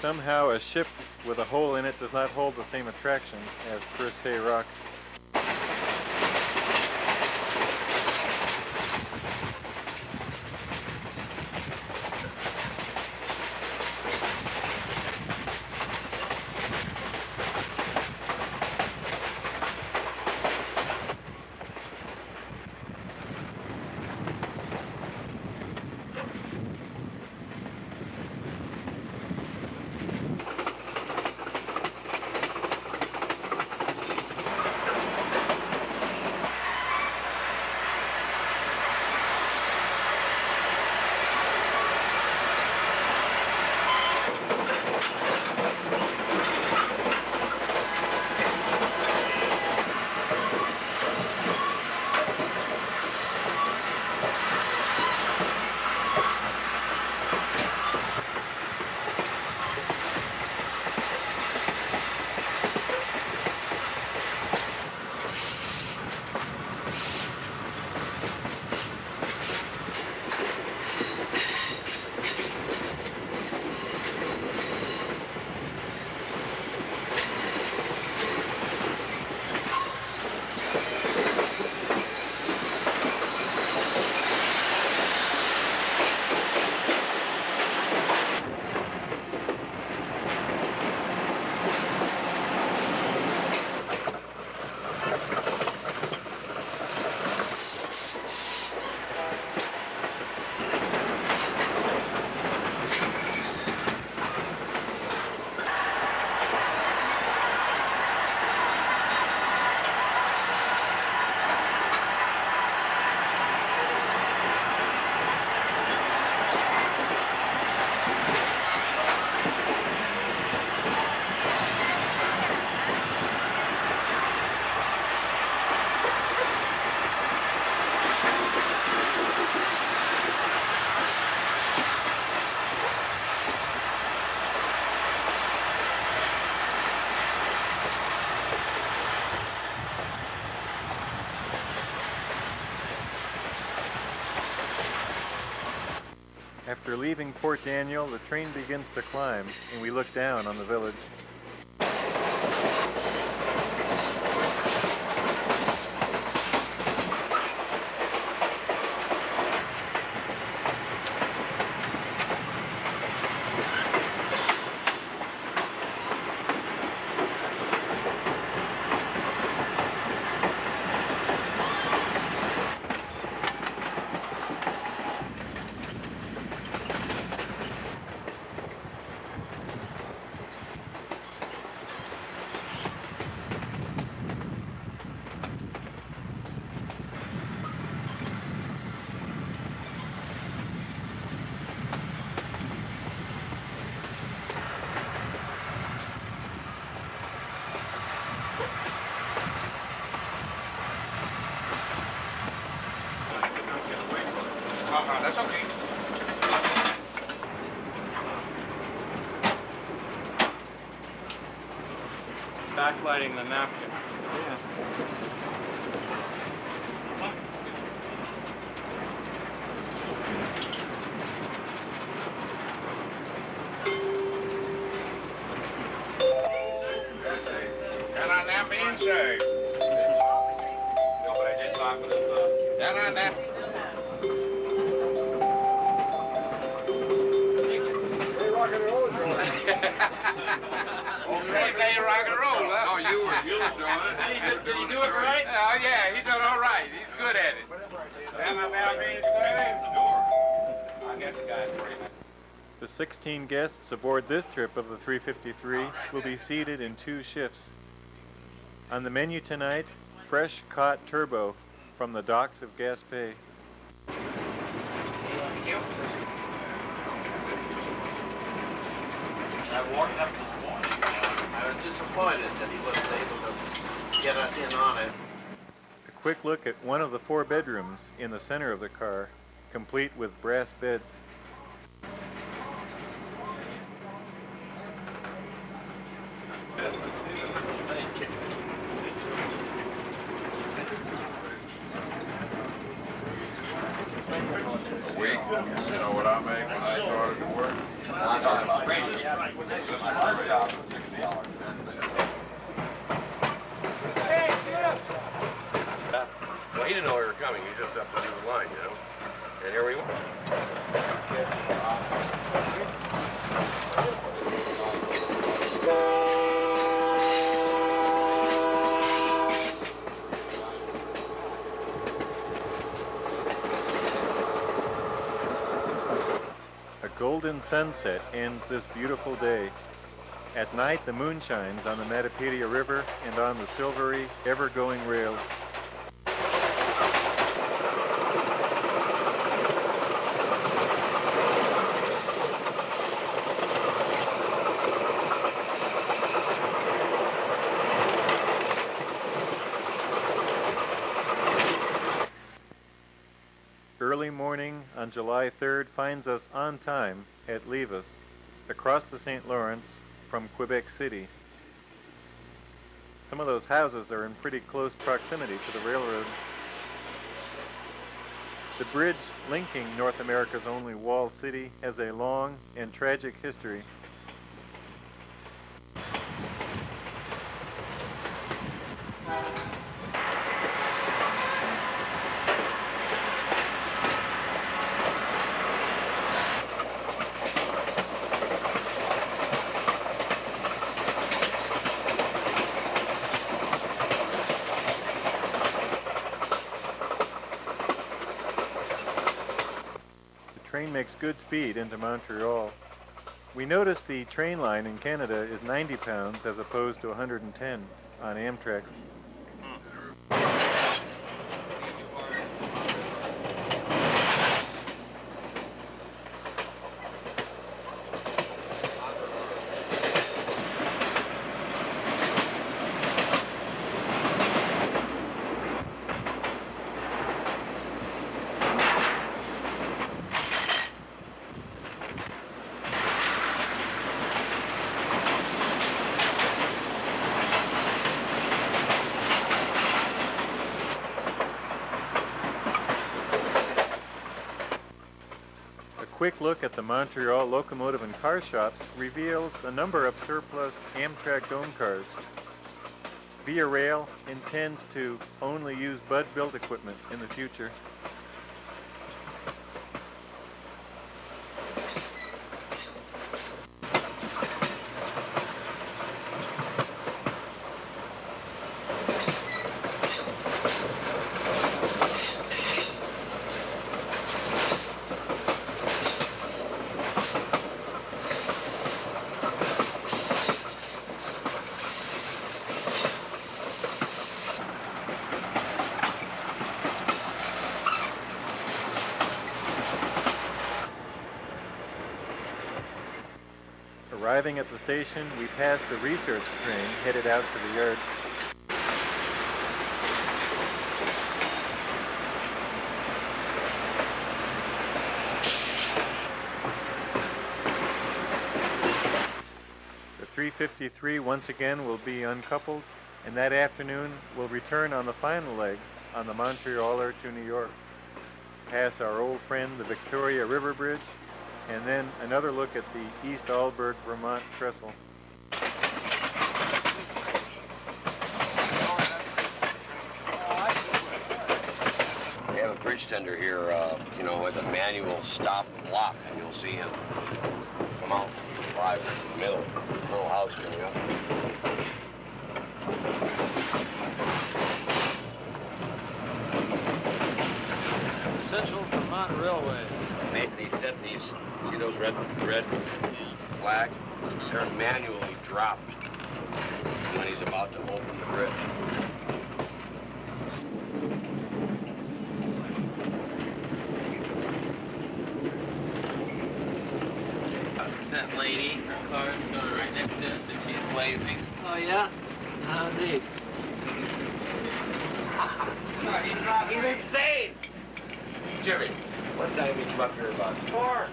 Somehow a ship with a hole in it does not hold the same attraction as Perce Rock. After leaving Port Daniel, the train begins to climb, and we look down on the village. That's okay. Backlighting the napkin. Yeah. Down on that being served. No, but I did talk with him. Down on that. They play rock and roll, huh? Oh, you were doing it. Did he do it right? Oh, yeah, he done all right. He's good at it. Down on that being served. I'll get the guy for you. The 16 guests aboard this trip of the 353 will be seated in 2 shifts. On the menu tonight, fresh caught turbo from the docks of Gaspe. I walked up this morning. I was disappointed that he wasn't able to get us in on it. A quick look at one of the 4 bedrooms in the center of the car, complete with brass beds. You know what I make when I started to work? I'm talking about radius. My first job was $60. Well, he didn't know we were coming. He just up to do the line, you know. And here we were. A golden sunset ends this beautiful day. At night, the moon shines on the Matapedia River and on the silvery, ever-going rails. Early morning on July 3rd finds us on time at Levis, across the St. Lawrence from Quebec City. Some of those houses are in pretty close proximity to the railroad. The bridge linking North America's only walled city has a long and tragic history. Train makes good speed into Montreal. We notice the train line in Canada is 90 pounds as opposed to 110 on Amtrak. Quick look at the Montreal locomotive and car shops reveals a number of surplus Amtrak dome cars. Via Rail intends to only use Bud-built equipment in the future. Arriving at the station, we pass the research train headed out to the yards. The 353 once again will be uncoupled, and that afternoon will return on the final leg on the Montrealer to New York. Pass our old friend the Victoria River Bridge, and then another look at the East Alberg, Vermont trestle. We have a bridge tender here, you know, with a manual stop and lock, and you'll see him come out from the middle, little house coming up. Central Vermont Railway. They set these, see those red flags? They're manually dropped when he's about to open the bridge. That lady, her car's going right next to us and she's waving. Oh yeah? How neat. He's insane! Jimmy, one time he came up here about 4.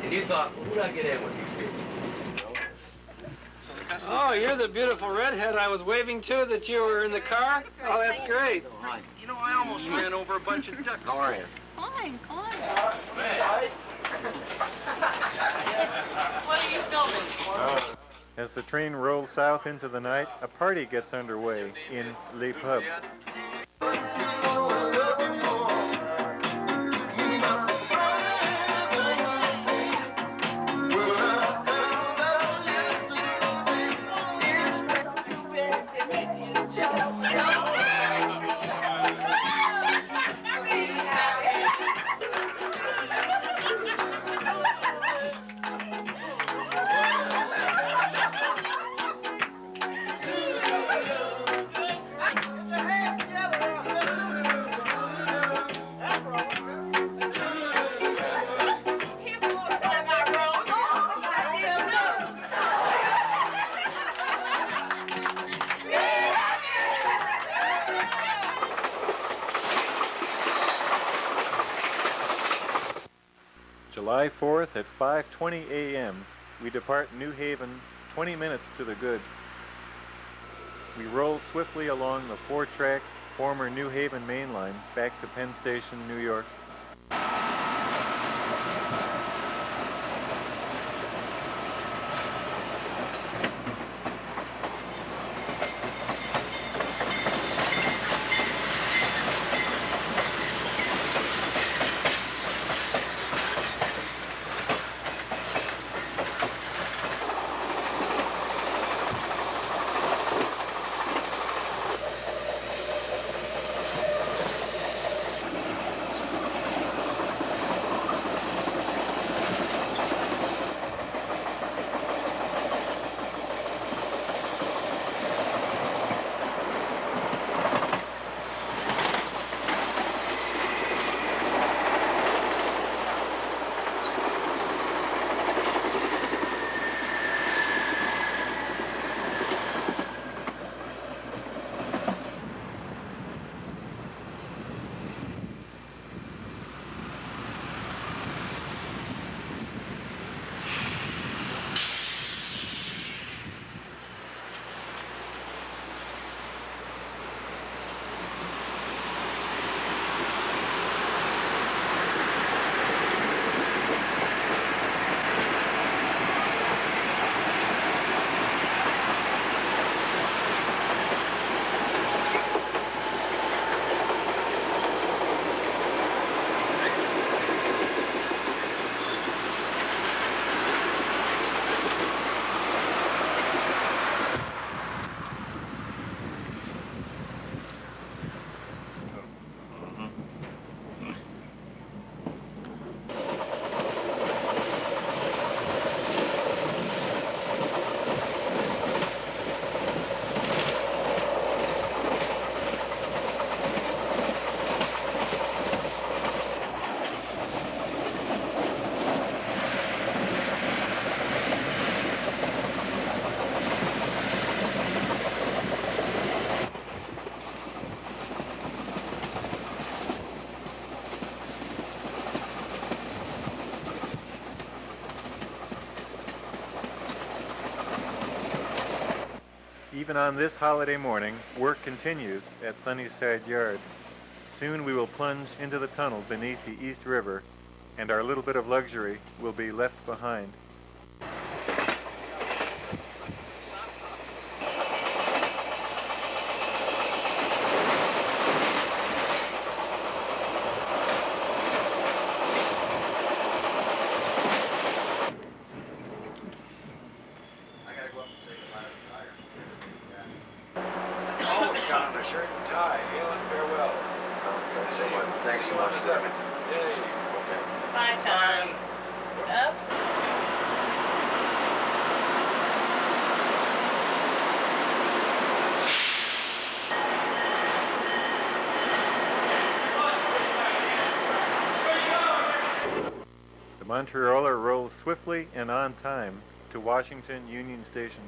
And you thought, well, who do I get in with these people? Oh, you're the beautiful redhead I was waving to that you were in the car? Oh, that's great. You know, I almost ran over a bunch of ducks. How are you? Fine, fine. Nice. What are you filming? As the train rolls south into the night, a party gets underway in Le Pub. July 4th at 5:20 a.m. we depart New Haven 20 minutes to the good. We roll swiftly along the 4-track former New Haven main line back to Penn Station, New York. Even on this holiday morning, work continues at Sunnyside Yard. Soon we will plunge into the tunnel beneath the East River, and our little bit of luxury will be left behind. The Montrealer rolls swiftly and on time to Washington Union Station.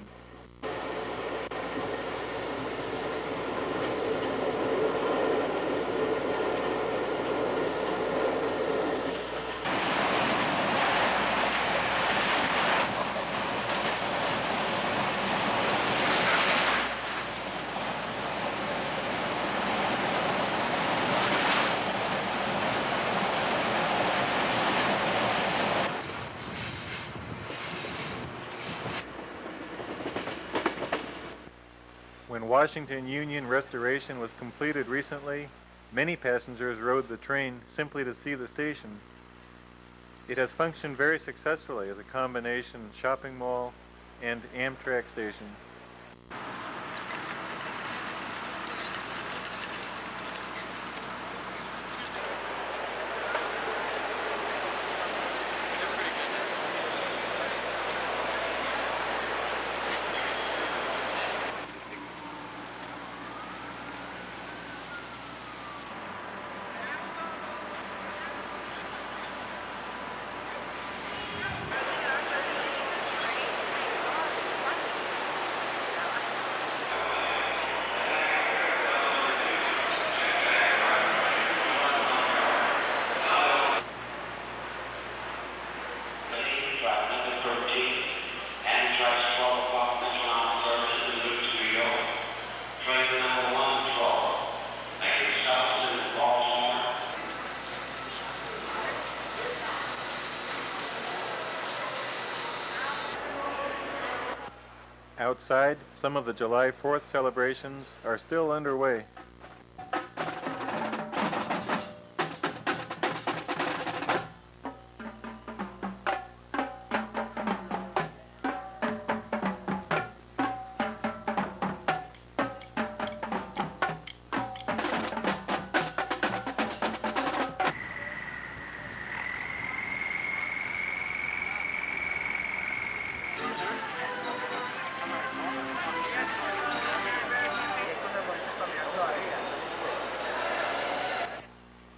When Washington Union Restoration was completed recently, many passengers rode the train simply to see the station. It has functioned very successfully as a combination shopping mall and Amtrak station. Outside, some of the July 4th celebrations are still underway.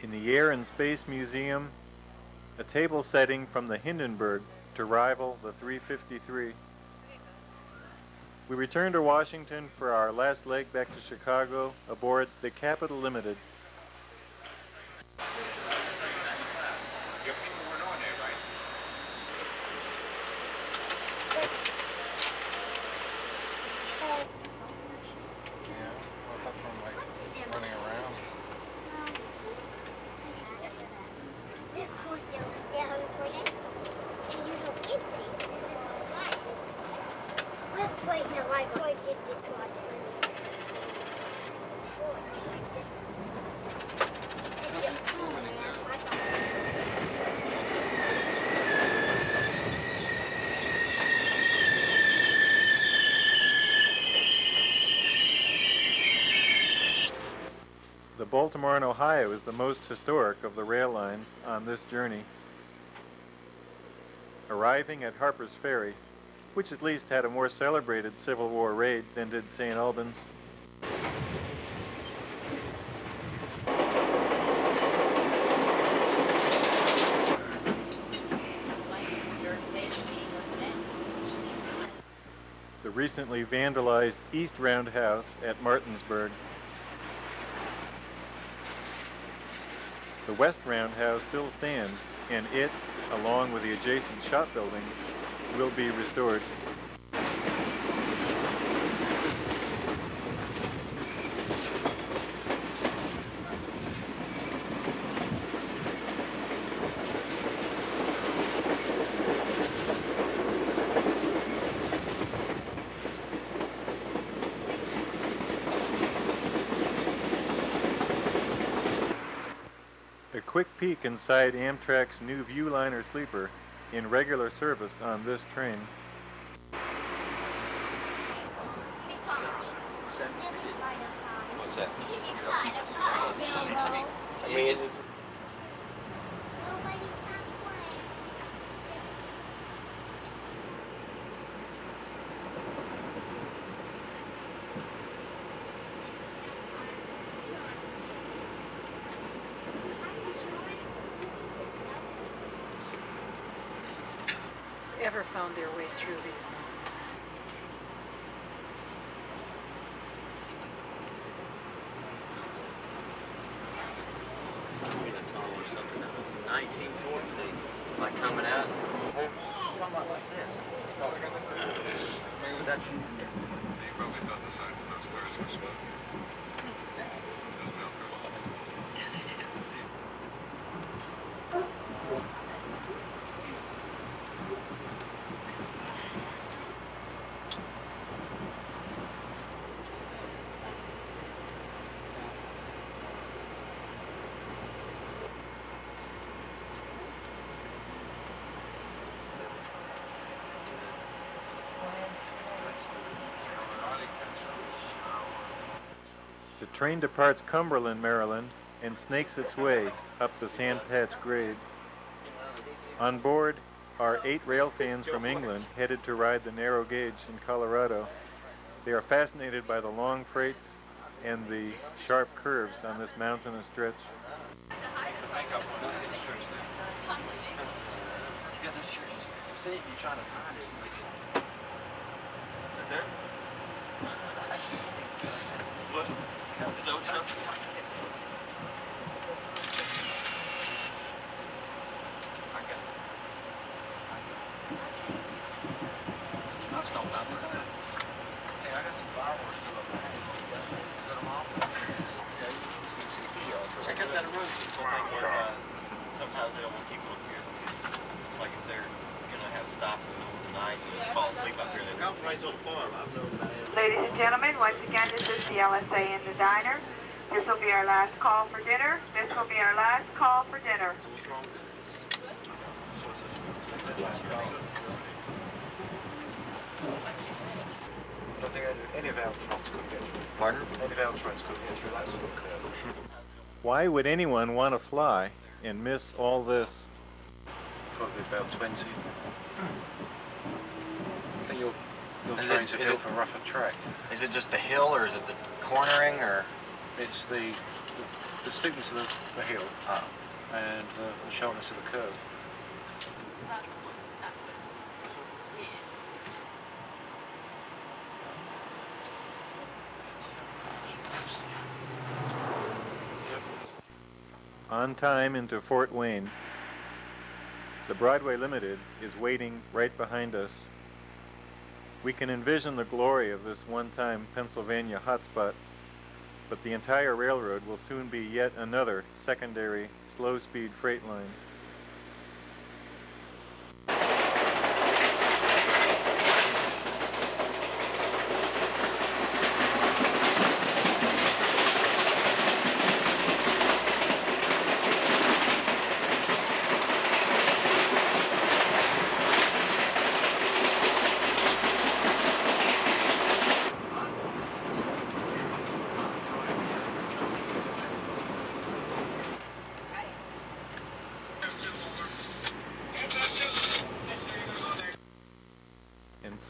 In the Air and Space Museum, a table setting from the Hindenburg to rival the 353. We return to Washington for our last leg back to Chicago aboard the Capitol Limited. Baltimore and Ohio is the most historic of the rail lines on this journey. Arriving at Harper's Ferry, which at least had a more celebrated Civil War raid than did St. Albans. The recently vandalized East Roundhouse at Martinsburg. The West Roundhouse still stands, and it, along with the adjacent shop building, will be restored. A quick peek inside Amtrak's new Viewliner sleeper in regular service on this train. What's that? I mean, ever found their way through these mountains. We done told them something that was 1914. Like coming out. Come on like this. Maybe that's. They probably thought the signs of those cars were smoking. Does smell for a while. The train departs Cumberland, Maryland, and snakes its way up the Sandpatch grade. On board are 8 rail fans from England headed to ride the narrow gauge in Colorado. They are fascinated by the long freights and the sharp curves on this mountainous stretch. Ladies and gentlemen, once again, this is the LSA in the diner. This will be our last call for dinner. This will be our last call for dinner. Don't think any of our trucks could get through. Pardon? Any of our trucks could get through that sort of curve. Why would anyone want to fly and miss all this? Probably about 20. I think your trains are built for rougher track. Is it just the hill, or is it the cornering, or? It's the steepness of the hill and the sharpness of the curve. On time into Fort Wayne. The Broadway Limited is waiting right behind us. We can envision the glory of this one-time Pennsylvania hotspot, but the entire railroad will soon be yet another secondary slow-speed freight line.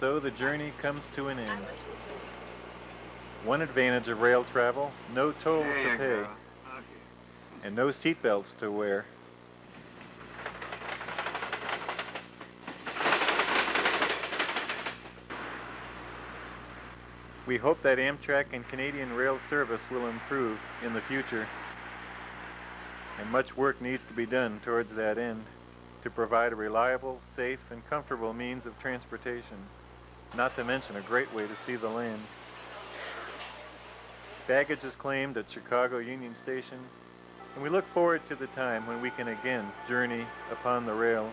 So the journey comes to an end. One advantage of rail travel, no tolls to pay, and no seatbelts to wear. We hope that Amtrak and Canadian rail service will improve in the future, and much work needs to be done towards that end to provide a reliable, safe, and comfortable means of transportation. Not to mention a great way to see the land. Baggage is claimed at Chicago Union Station, and we look forward to the time when we can again journey upon the rails.